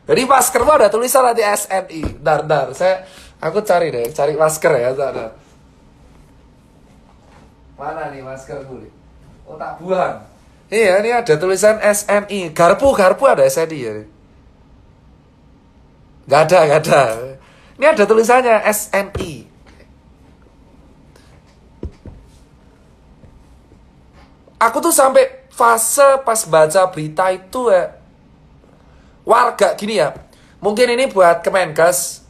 Jadi masker mah ada tulisan nanti SNI. Bentar. Aku cari masker ya. Bentar. Mana nih masker gue? Oh, tak buang. Iya, ini ada tulisan SNI. Garpu ada SNI ya. Gak ada. Ini ada tulisannya SNI. Aku tuh sampai fase pas baca berita itu ya, warga gini ya, mungkin ini buat Kemenkes,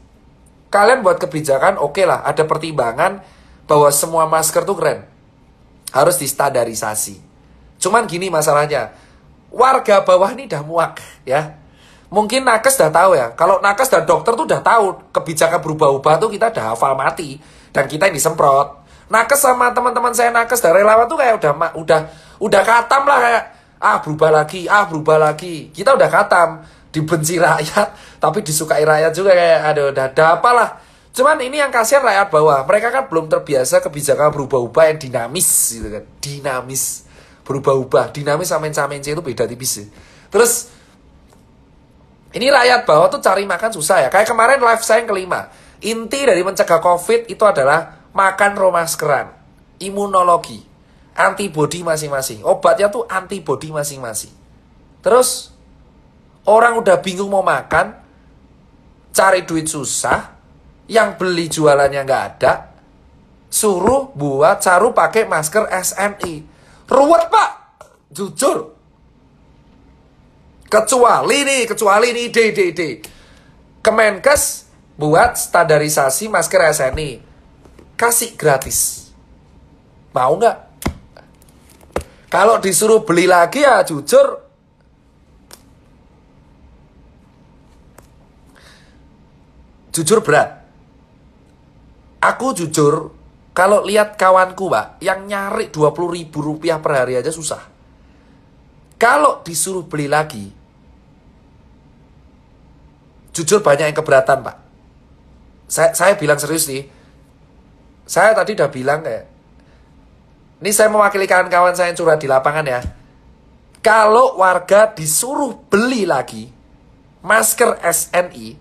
kalian buat kebijakan oke lah, ada pertimbangan bahwa semua masker tuh keren, harus distandarisasi. Cuman gini masalahnya, warga bawah ini udah muak ya. Mungkin nakes udah tahu ya, kalau nakes dan dokter tuh udah tahu kebijakan berubah-ubah tuh kita udah hafal mati, dan kita yang disemprot. Nakes sama teman-teman saya nakes dan relawan tuh kayak udah katam lah, kayak berubah lagi. Kita udah katam, dibenci rakyat tapi disukai rakyat juga, kayak aduh udah ada apalah. Cuman ini yang kasihan rakyat bawah, mereka kan belum terbiasa kebijakan berubah-ubah yang dinamis gitu kan. Dinamis, berubah-ubah, dinamis sama menca-menca itu beda tipis ya. Terus ini rakyat bawah tuh cari makan susah ya. Kayak kemarin live saya yang kelima, inti dari mencegah COVID itu adalah makan maskeran, imunologi, antibodi masing-masing. Obatnya tuh antibodi masing-masing. Terus orang udah bingung mau makan, cari duit susah, yang beli jualannya nggak ada, suruh pakai masker SNI. Ruwet, Pak. Jujur. Kecuali nih ide. Kemenkes buat standarisasi masker SNI. Kasih gratis. Mau nggak? Kalau disuruh beli lagi ya jujur berat. Aku jujur kalau lihat kawanku, Pak, yang nyari 20.000 rupiah per hari aja susah. Kalau disuruh beli lagi, jujur banyak yang keberatan, Pak. Saya bilang serius nih. Saya tadi udah bilang kayak, ini saya mewakili kawan-kawan saya yang curhat di lapangan ya. Kalau warga disuruh beli lagi masker SNI,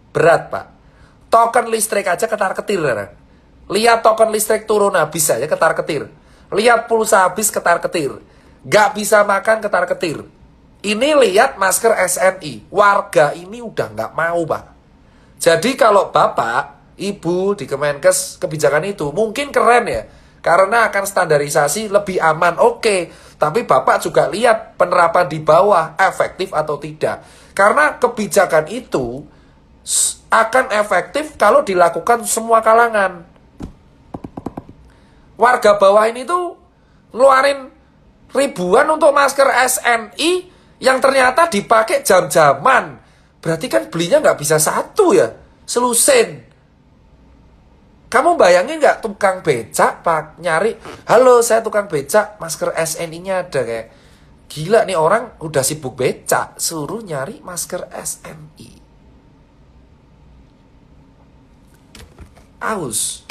berat, Pak. Token listrik aja ketar-ketir. Lihat token listrik turun habis aja ketar-ketir. Lihat pulsa habis ketar-ketir. Gak bisa makan ketar-ketir. Ini lihat masker SNI. Warga ini udah gak mau, Pak. Jadi kalau Bapak, Ibu di Kemenkes kebijakan itu mungkin keren ya. Karena akan standarisasi lebih aman. Oke. Tapi Bapak juga lihat penerapan di bawah efektif atau tidak. Karena kebijakan itu akan efektif kalau dilakukan semua kalangan. Warga bawah ini tuh ngeluarin ribuan untuk masker SNI yang ternyata dipakai jam-jaman. Berarti kan belinya nggak bisa satu ya, selusin. Kamu bayangin nggak tukang becak Pak nyari, halo saya tukang becak, masker SNI-nya ada, kayak gila nih orang udah sibuk becak, suruh nyari masker SNI. Aus.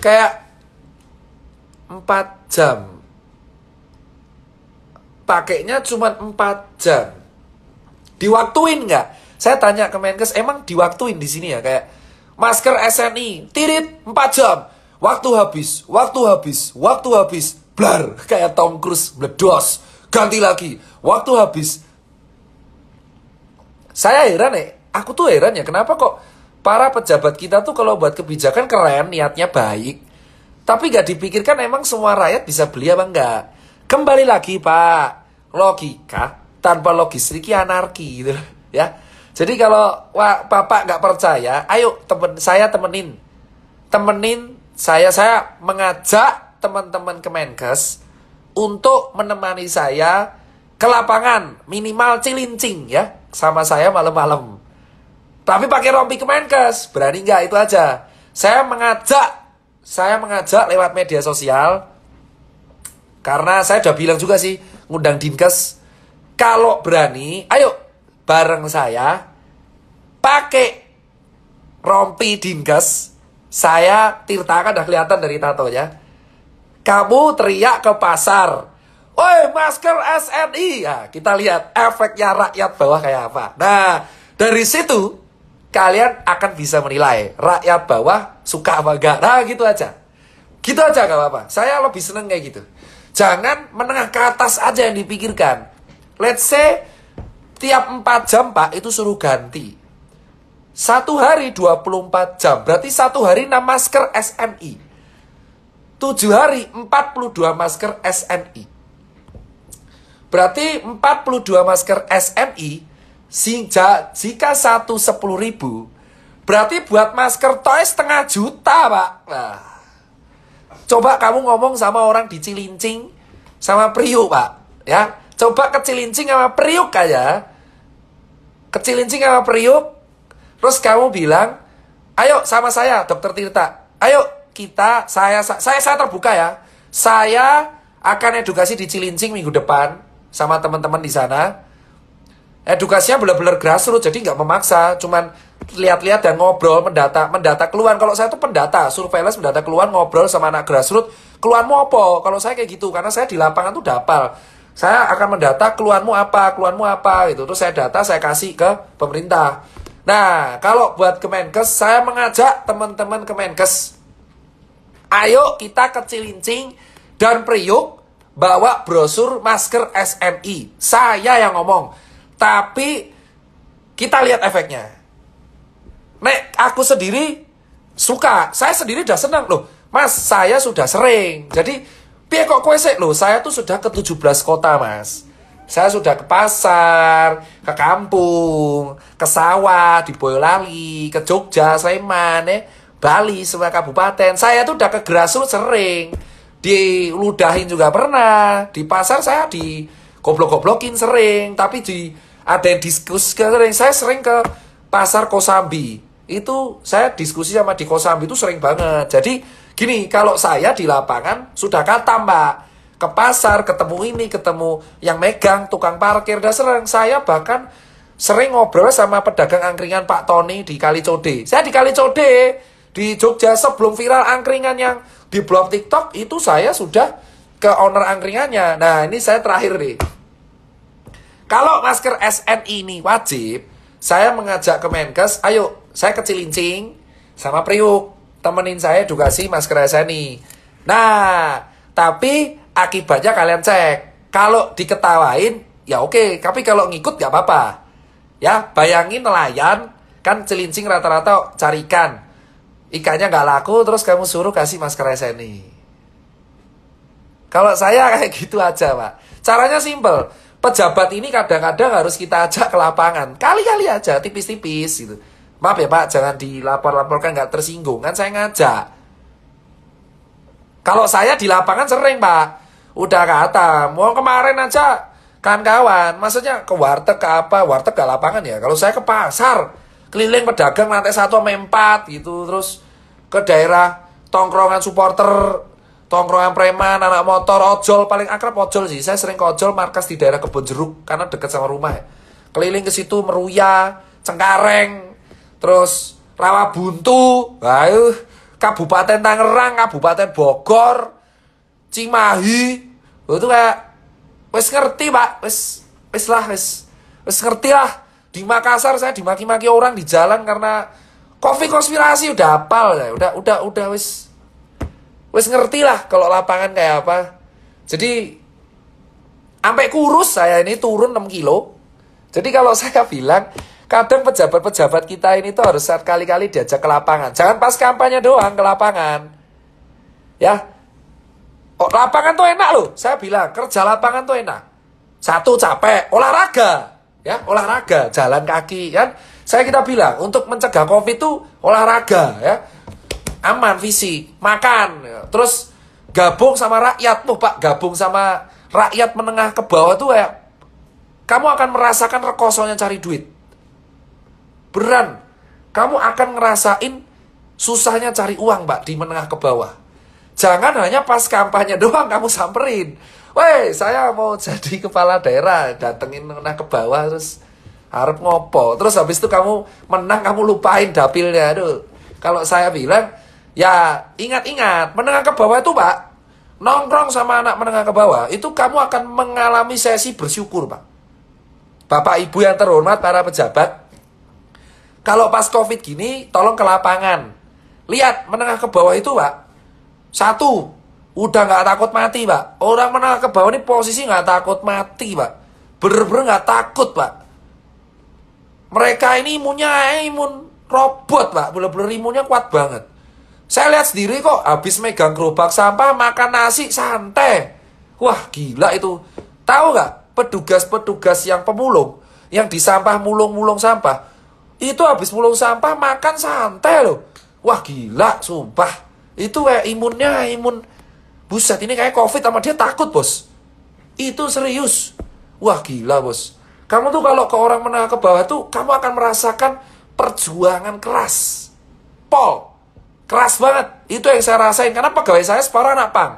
Kayak 4 jam. Pakainya cuma 4 jam. Diwaktuin nggak? Saya tanya ke Menkes, emang diwaktuin di sini ya? Kayak masker SNI, tirit 4 jam. Waktu habis, waktu habis, waktu habis. Blar, kayak Tom Cruise, meledos. Ganti lagi, waktu habis. Saya heran ya, aku tuh heran ya, kenapa kok para pejabat kita tuh kalau buat kebijakan keren, niatnya baik. Tapi gak dipikirkan emang semua rakyat bisa beli apa enggak. Kembali lagi Pak, logika tanpa logistrik anarki gitu ya. Jadi kalau Bapak gak percaya, ayo saya temenin saya mengajak teman-teman Kemenkes untuk menemani saya ke lapangan minimal Cilincing ya, sama saya malam-malam. Tapi pakai rompi Kemenkes, berani nggak? Itu aja. Saya mengajak lewat media sosial, karena saya udah bilang juga sih, ngundang Dinkes, kalau berani, ayo bareng saya, pakai rompi Dinkes, saya Tirta kan udah kelihatan dari tatonya, kamu teriak ke pasar, oi masker SNI, nah, kita lihat efeknya rakyat bawah kayak apa. Nah, dari situ, kalian akan bisa menilai rakyat bawah suka apa enggak. Nah gitu aja. Gitu aja gak apa-apa. Saya lebih seneng kayak gitu. Jangan menengah ke atas aja yang dipikirkan. Let's say tiap 4 jam Pak itu suruh ganti. 1 hari 24 jam. Berarti 1 hari 6 masker SNI. 7 hari 42 masker SNI. Berarti 42 masker SNI. Jika 1 10.000, berarti buat masker toy 0,5 juta Pak. Nah, coba kamu ngomong sama orang di Cilincing sama Priuk Pak ya. Coba ke Cilincing sama Priuk aja. Ke Cilincing sama Priuk, terus kamu bilang, ayo sama saya Dokter Tirta, ayo kita, saya terbuka ya. Saya akan edukasi di Cilincing minggu depan sama teman-teman di sana. Edukasinya benar-benar grassroots, jadi nggak memaksa, cuman lihat-lihat dan ngobrol, mendata keluhan. Kalau saya tuh pendata, surveillance, mendata keluhan, ngobrol sama anak grassroots, keluhanmu apa? Kalau saya kayak gitu, karena saya di lapangan tuh dapal. Saya akan mendata keluhanmu apa gitu. Terus saya data, saya kasih ke pemerintah. Nah, kalau buat Kemenkes, saya mengajak teman-teman Kemenkes, ayo kita ke Cilincing dan Priuk, bawa brosur masker SNI. Saya yang ngomong. Tapi kita lihat efeknya. Nek aku sendiri suka, saya sendiri udah senang loh. Mas, saya sudah sering. Jadi, piye kok kowe sik loh, saya tuh sudah ke 17 kota, Mas. Saya sudah ke pasar, ke kampung, ke sawah, di Boyolali, ke Jogja, Sleman, Bali, semua kabupaten. Saya tuh udah ke grassroots sering. Diludahin juga pernah. Di pasar saya di goblok-goblokin sering. Tapi ada yang diskusi sering. Saya sering ke pasar Kosambi. Itu saya diskusi sama di Kosambi itu sering banget. Jadi gini, kalau saya di lapangan sudah kata Mbak, ke pasar ketemu ini, ketemu yang megang tukang parkir, udah sering. Saya bahkan sering ngobrol sama pedagang angkringan Pak Tony di Kalicode. Saya di Kalicode, di Jogja, sebelum viral angkringan yang di blog TikTok, itu saya sudah ke owner angkringannya. Nah, ini saya terakhir nih. Kalau masker SNI ini wajib, saya mengajak Kemenkes, ayo saya ke Cilincing sama Priuk, temenin saya edukasi masker SNI. Nah, tapi akibatnya kalian cek. Kalau diketawain, ya oke. Tapi kalau ngikut gak apa-apa. Ya, bayangin nelayan, kan Cilincing rata-rata cari ikan. Ikannya gak laku, terus kamu suruh kasih masker SNI. Kalau saya kayak gitu aja, Pak. Caranya simple. Pejabat ini kadang-kadang harus kita ajak ke lapangan. Kali-kali aja, tipis-tipis gitu. Maaf ya Pak, jangan dilapor-laporkan gak tersinggung. Kan saya ngajak. Kalau saya di lapangan sering Pak. Udah kata, mau kemarin aja kan kawan. Maksudnya ke warteg ke apa? Warteg gak lapangan ya. Kalau saya ke pasar, keliling pedagang lantai 1 sampai 4 gitu. Terus ke daerah tongkrongan supporter, tongkrongan preman, anak motor, ojol, paling akrab ojol sih. Saya sering ke ojol markas di daerah Kebon Jeruk karena dekat sama rumah ya. Keliling ke situ Meruya, Cengkareng, terus Rawabuntu, ayo Kabupaten Tangerang, Kabupaten Bogor, Cimahi. Itu kayak wis ngerti, Pak. Wis ngerti lah. Di Makassar saya dimaki-maki orang di jalan karena konspirasi udah hafal ya. Udah wis ngerti lah kalau lapangan kayak apa. Jadi sampai kurus saya ini turun 6 kilo. Jadi kalau saya bilang kadang pejabat-pejabat kita ini tuh harus kali-kali diajak ke lapangan. Jangan pas kampanye doang ke lapangan. Ya. Oh, lapangan tuh enak loh. Saya bilang kerja lapangan tuh enak. Satu capek, olahraga. Ya, olahraga, jalan kaki kan. Kita bilang untuk mencegah Covid tuh olahraga ya. Aman fisik, makan, terus gabung sama rakyat. Pak, gabung sama rakyat menengah ke bawah tuh kayak kamu akan merasakan rekosonya cari duit. Beran, kamu akan ngerasain susahnya cari uang, Pak, di menengah ke bawah. Jangan hanya pas kampanye doang kamu samperin. Weh, saya mau jadi kepala daerah, datengin menengah ke bawah terus harap ngopo. Terus habis itu kamu menang, kamu lupain dapilnya. Aduh, kalau saya bilang ya, ingat-ingat, menengah ke bawah itu, Pak, nongkrong sama anak menengah ke bawah, itu kamu akan mengalami sesi bersyukur, Pak. Bapak Ibu yang terhormat, para pejabat, kalau pas Covid gini, tolong ke lapangan. Lihat, menengah ke bawah itu, Pak, satu, udah gak takut mati, Pak. Orang menengah ke bawah ini posisi gak takut mati, Pak. Bener-bener gak takut, Pak. Mereka ini imun robot, Pak. Bener-bener imunnya kuat banget. Saya lihat sendiri kok, habis megang gerobak sampah, makan nasi, santai. Wah, gila itu. Tahu gak, petugas-petugas yang pemulung, yang di sampah mulung-mulung sampah, itu habis mulung sampah, makan santai loh. Wah, gila, sumpah. Itu kayak imun. Buset, ini kayak Covid sama dia takut, bos. Itu serius. Wah, gila, bos. Kamu tuh kalau ke orang menengah ke bawah tuh, kamu akan merasakan perjuangan keras. Keras banget. Itu yang saya rasain. Karena pegawai saya separuh anak pang.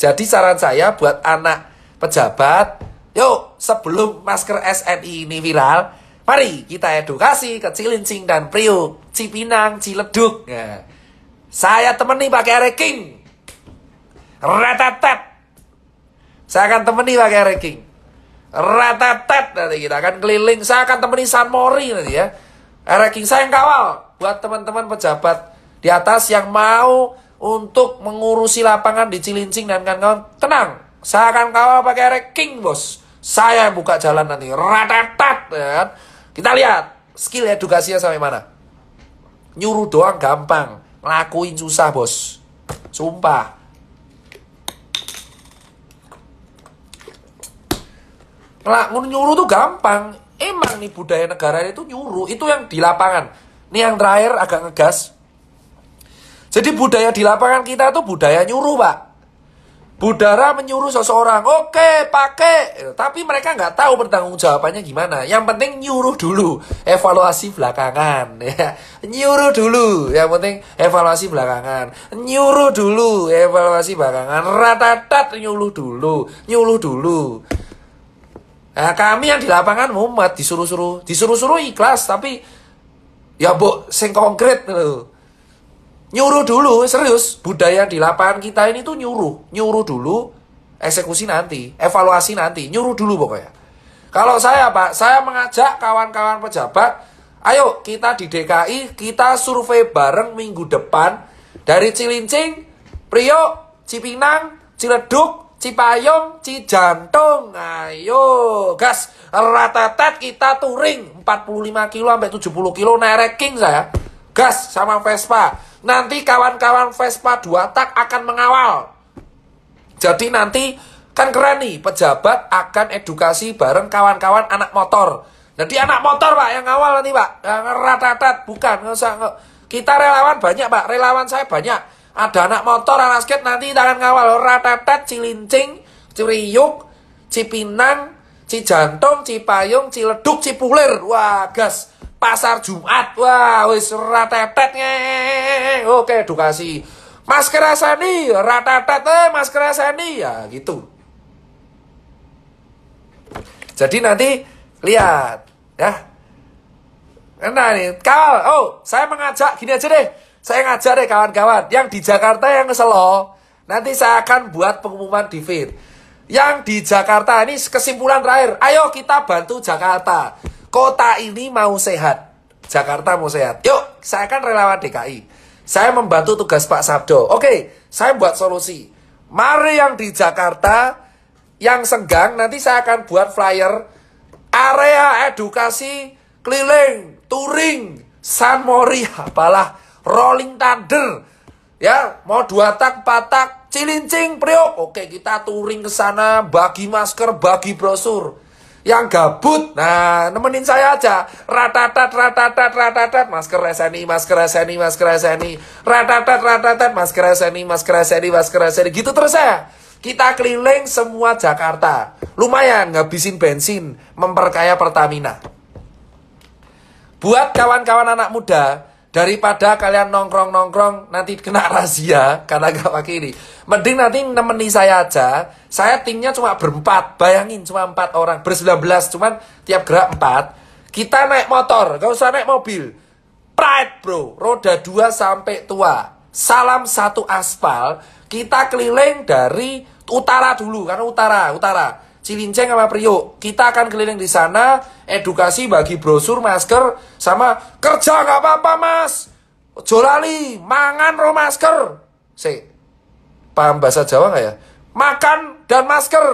Jadi saran saya buat anak pejabat, yuk sebelum masker SNI ini viral, mari kita edukasi ke Cilincing dan Priuk, Cipinang, Ciledug. Nah, saya temani pakai Reking. Ratatat. Saya akan temani pakai Reking. Ratatat. Nanti kita akan keliling. Saya akan temani San Mori nanti ya. Reking saya yang kawal. Buat teman-teman pejabat di atas yang mau untuk mengurusi lapangan di Cilincing dan kawan-kawan, tenang. Saya akan kawal pakai Reking, bos. Saya buka jalan nanti. Ratatat. Ya. Kita lihat skill edukasinya sampai mana. Nyuruh doang gampang. Ngelakuin susah, bos. Sumpah. Nyuruh tuh gampang. Emang nih budaya negara itu nyuruh. Itu yang di lapangan. Ini yang terakhir agak ngegas. Jadi budaya di lapangan kita tuh budaya nyuruh, Pak. Budara menyuruh seseorang, oke, pakai. Tapi mereka nggak tahu bertanggung jawabannya gimana. Yang penting nyuruh dulu, evaluasi belakangan. Ya. Nyuruh dulu, yang penting evaluasi belakangan. Nyuruh dulu, evaluasi belakangan. Ratatat, nyuruh dulu. Nah, kami yang di lapangan mumet, disuruh ikhlas, tapi ya sing konkret loh. Nyuruh dulu, serius. Budaya di lapangan kita ini tuh nyuruh dulu, eksekusi nanti, evaluasi nanti, nyuruh dulu pokoknya. Kalau saya Pak, saya mengajak kawan-kawan pejabat, ayo kita di DKI, kita survei bareng minggu depan. Dari Cilincing, Priok, Cipinang, Ciledug, Cipayung, Cijantung. Ayo gas, ratatat kita touring 45 kilo sampai 70 kilo nereking saya. Gas sama Vespa. Nanti kawan-kawan Vespa 2 tak akan mengawal. Jadi nanti kan keren nih, pejabat akan edukasi bareng kawan-kawan anak motor. Jadi anak motor Pak yang ngawal nanti Pak. Yang ratatat, bukan. Nggak usah. Kita relawan banyak Pak, relawan saya banyak. Ada anak motor, anak skate nanti kita akan ngawal. Ratatat, Cilincing, Ciriuk, Cipinang, Cijantung, Cipayung, Ciledug, Cipulir. Wah gas. Pasar Jumat. Wah wis ratatat. Oke edukasi. Masker Seni, ratatat, masker Seni. Ya gitu. Jadi nanti lihat ya. Nah nih, kawan. Oh, saya mengajak gini aja deh. Saya ngajak deh kawan-kawan yang di Jakarta yang keselo. Nanti saya akan buat pengumuman di feed. Yang di Jakarta ini kesimpulan terakhir. Ayo kita bantu Jakarta. Kota ini mau sehat. Jakarta mau sehat. Yuk, saya kan relawan DKI. Saya membantu tugas Pak Sabdo. Oke, saya buat solusi. Mari yang di Jakarta yang senggang, nanti saya akan buat flyer area edukasi keliling, touring, San Mori, apalah, Rolling Thunder. Ya, mau 2 tak, 4 tak, Cilincing, Priok. Oke, kita touring ke sana, bagi masker, bagi brosur. Yang gabut, nah nemenin saya aja. Ratatat, ratatat, ratatat, masker SNI, masker SNI, masker SNI. Ratatat, ratatat, masker SNI, masker SNI, masker SNI. Gitu terus ya. Kita keliling semua Jakarta. Lumayan ngabisin bensin, memperkaya Pertamina. Buat kawan-kawan anak muda, daripada kalian nongkrong-nongkrong nanti kena razia karena gak pakai ini. Mending nanti nemeni saya aja. Saya timnya cuma berempat. Bayangin cuma 4 orang, ber-19, cuman tiap gerak 4. Kita naik motor, gak usah naik mobil. Pride bro, roda 2 sampai tua. Salam satu aspal. Kita keliling dari utara dulu, karena utara. Cilincing sama Priok. Kita akan keliling di sana, edukasi bagi brosur, masker, sama kerja nggak apa-apa mas. Jolali, mangan ro masker. Paham bahasa Jawa nggak ya? Makan dan masker.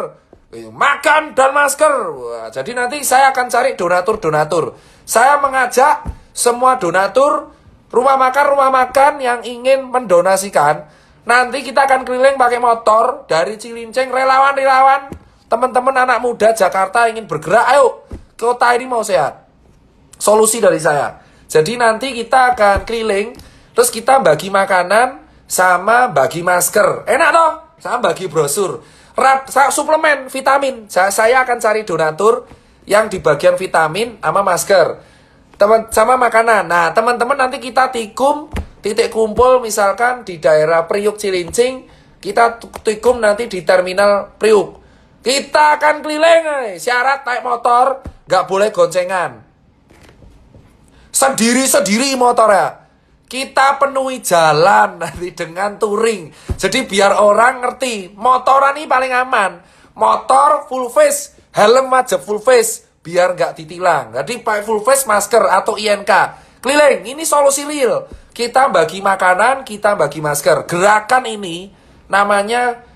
Makan dan masker. Wah, jadi nanti saya akan cari donatur-donatur. Saya mengajak semua donatur rumah makan yang ingin mendonasikan. Nanti kita akan keliling pakai motor dari Cilincing, relawan-relawan. Teman-teman anak muda Jakarta ingin bergerak, ayo, kota ini mau sehat. Solusi dari saya. Jadi nanti kita akan keliling, terus kita bagi makanan sama bagi masker. Enak toh? Sama bagi brosur. Suplemen, vitamin. Saya akan cari donatur yang di bagian vitamin sama masker. Sama makanan. Nah, teman-teman nanti kita titik kumpul misalkan di daerah Priuk Cilincing. Kita tikum nanti di terminal Priuk. Kita akan keliling, syarat naik motor, gak boleh goncengan. Sendiri-sendiri motornya. Kita penuhi jalan nanti dengan touring. Jadi biar orang ngerti, motoran ini paling aman. Motor full face, helm wajib full face, biar gak ditilang. Jadi pakai full face, masker atau INK. Keliling, ini solusi real. Kita bagi makanan, kita bagi masker. Gerakan ini namanya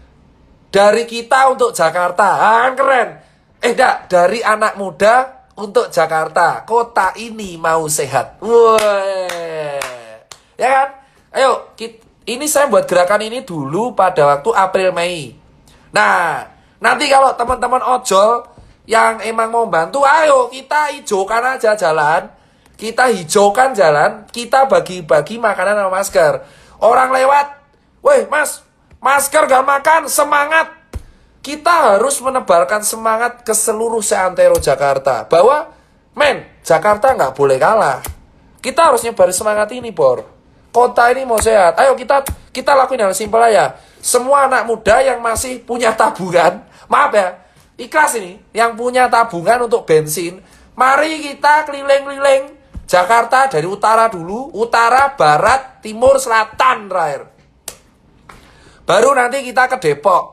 dari kita untuk Jakarta. Kan keren. Dari anak muda untuk Jakarta. Kota ini mau sehat. Wah. Ya kan? Ayo, ini saya buat gerakan ini dulu pada waktu April Mei. Nah, nanti kalau teman-teman ojol yang emang mau bantu, ayo kita hijaukan aja jalan. Kita hijaukan jalan, kita bagi-bagi makanan sama masker. Orang lewat, weh mas, masker gak makan, semangat. Kita harus menebarkan semangat ke seluruh seantero Jakarta. Bahwa, Jakarta gak boleh kalah. Kita harus nyebarin semangat ini, Bor. Kota ini mau sehat. Ayo kita lakuin hal simpel aja. Semua anak muda yang masih punya tabungan, maaf ya, ikhlas ini, yang punya tabungan untuk bensin, mari kita keliling-keliling Jakarta dari utara dulu, utara, barat, timur, selatan terakhir. Baru nanti kita ke Depok.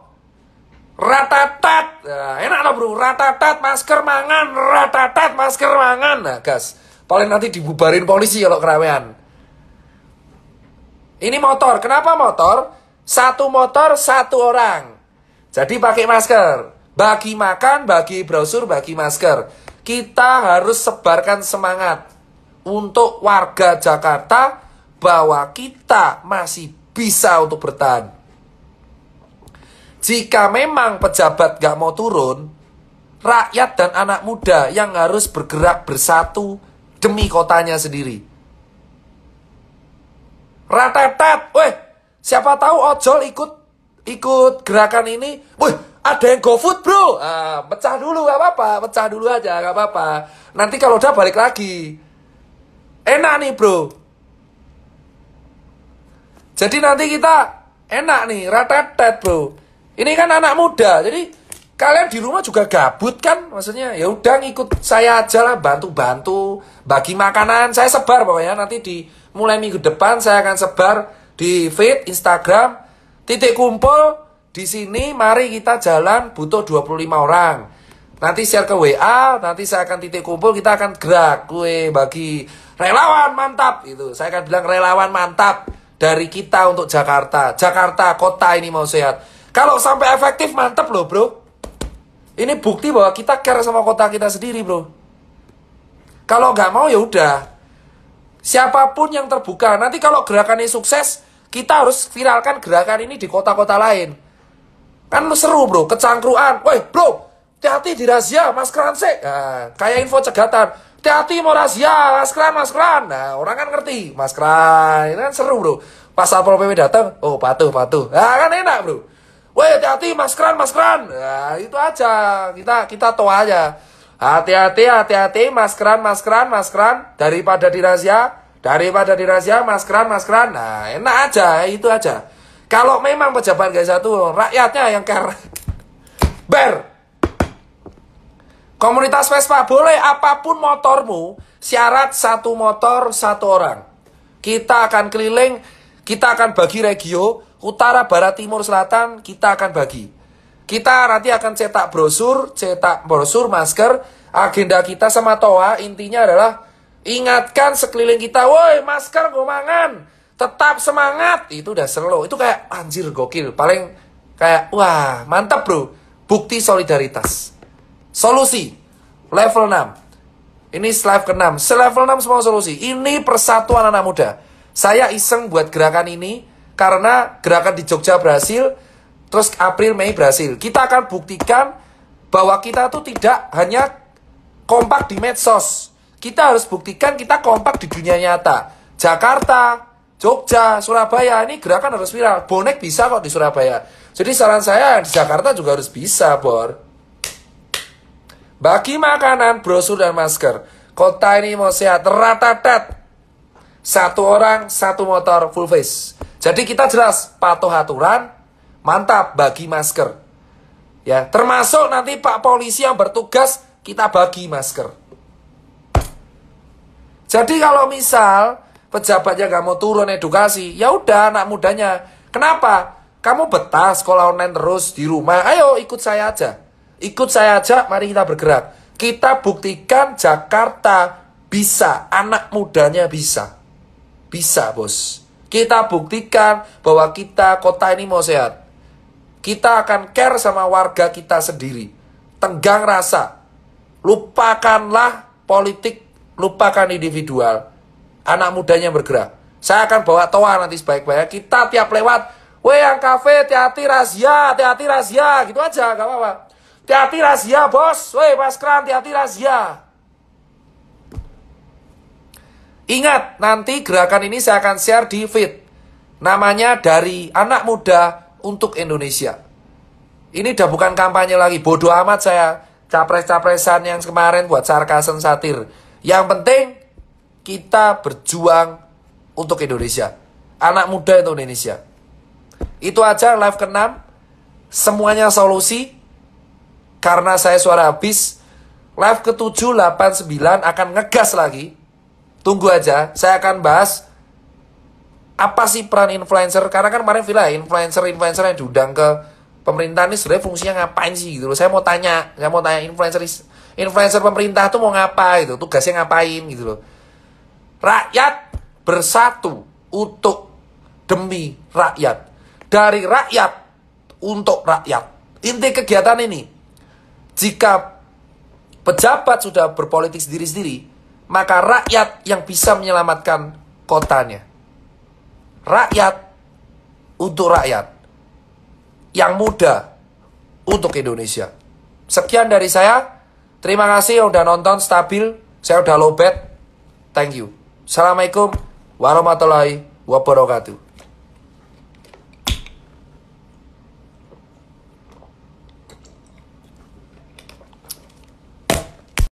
Ratatat, Nah, enak lah bro, ratatat masker mangan, ratatat masker mangan. Nah gas, paling nanti dibubarin polisi kalau keramaian. Ini motor, kenapa motor? Satu motor, satu orang. Jadi pakai masker. Bagi makan, bagi brosur, bagi masker. Kita harus sebarkan semangat untuk warga Jakarta bahwa kita masih bisa untuk bertahan. Jika memang pejabat gak mau turun, rakyat dan anak muda yang harus bergerak bersatu demi kotanya sendiri. Ratatat, weh, siapa tahu ojol ikut gerakan ini. Weh, ada yang GoFood bro, pecah dulu gak apa-apa, pecah dulu aja gak apa-apa. Nanti kalau udah balik lagi, enak nih bro. Jadi nanti kita enak nih, ratatat bro. Ini kan anak muda, jadi kalian di rumah juga gabut kan, maksudnya ya udah ngikut saya aja lah, bantu-bantu, bagi makanan, saya sebar pokoknya nanti mulai minggu depan saya akan sebar di feed Instagram, titik kumpul di sini, mari kita jalan, butuh 25 orang. Nanti share ke WA, nanti saya akan titik kumpul, kita akan gerak, bagi relawan mantap, itu saya akan bilang relawan mantap dari kita untuk Jakarta, kota ini mau sehat. Kalau sampai efektif mantep loh bro. Ini bukti bahwa kita care sama kota kita sendiri bro. Kalau nggak mau ya udah. Siapapun yang terbuka. Nanti kalau gerakan ini sukses, kita harus viralkan gerakan ini di kota-kota lain. Kan lu seru bro, kecangkruan. Woi bro, hati-hati di razia, maskeran sih. Nah, kayak info cegatan. Hati-hati mau razia, maskeran. Nah orang kan ngerti, maskeran. Ini kan seru bro. Pas Satpol PP datang, oh patuh. Nah kan enak bro. Woi hati-hati maskeran. Nah itu aja. Kita tahu aja. Hati-hati maskeran. Daripada dirazia maskeran. Nah enak aja, itu aja. Kalau memang pejabat gak satu, rakyatnya yang care. Ber. Komunitas Vespa boleh apapun motormu, syarat satu motor satu orang. Kita akan keliling, kita akan bagi regio, utara, barat, timur, selatan, kita akan bagi. Kita nanti akan cetak brosur, masker. Agenda kita sama Toa intinya adalah ingatkan sekeliling kita, woi masker gomangan, tetap semangat. Itu udah slow, itu kayak anjir gokil. Paling kayak wah mantap bro, bukti solidaritas. Solusi level 6. Ini slide ke-6. Level 6 semua solusi. Ini persatuan anak muda. Saya iseng buat gerakan ini karena gerakan di Jogja berhasil, terus April Mei berhasil. Kita akan buktikan bahwa kita tuh tidak hanya kompak di medsos. Kita harus buktikan kita kompak di dunia nyata. Jakarta, Jogja, Surabaya, ini gerakan harus viral. Bonek bisa kok di Surabaya. Jadi saran saya di Jakarta juga harus bisa, Bor. Bagi makanan, brosur, dan masker. Kota ini mau sehat, ratatat. Satu orang, satu motor, full face. Jadi kita jelas, patuh aturan, mantap, bagi masker. Ya, termasuk nanti Pak Polisi yang bertugas, kita bagi masker. Jadi kalau misal pejabatnya gak mau turun edukasi, ya udah anak mudanya. Kenapa? Kamu betah sekolah online terus di rumah, ayo ikut saya aja. Ikut saya aja, mari kita bergerak. Kita buktikan Jakarta bisa, anak mudanya bisa. Bisa, bos. Kita buktikan bahwa kita, kota ini mau sehat. Kita akan care sama warga kita sendiri. Tenggang rasa. Lupakanlah politik, lupakan individual. Anak mudanya bergerak. Saya akan bawa Toa nanti sebaik-baiknya. Kita tiap lewat, weh yang kafe, hati-hati razia. Gitu aja, gak apa-apa. Hati-hati razia, bos. Weh, maskeran, hati-hati razia. Ingat, nanti gerakan ini saya akan share di feed. Namanya Dari Anak Muda untuk Indonesia. Ini udah bukan kampanye lagi. Bodoh amat saya capres-capresan yang kemarin buat sarkasen satir. Yang penting kita berjuang untuk Indonesia. Anak muda untuk Indonesia. Itu aja live ke-6. Semuanya solusi. Karena saya suara habis. Live ke-7, 8, 9 akan ngegas lagi. Tunggu aja, saya akan bahas apa sih peran influencer. Karena kan kemarin influencer yang diundang ke pemerintah ini sebenarnya fungsinya ngapain sih gitu loh. Saya mau tanya influencer pemerintah tuh mau ngapa gitu, tugasnya ngapain gitu loh. Rakyat bersatu untuk demi rakyat, dari rakyat untuk rakyat. Inti kegiatan ini, jika pejabat sudah berpolitik sendiri-sendiri, maka rakyat yang bisa menyelamatkan kotanya. Rakyat untuk rakyat. Yang muda untuk Indonesia. Sekian dari saya. Terima kasih yang udah nonton stabil. Saya udah lowbat. Thank you. Assalamualaikum warahmatullahi wabarakatuh.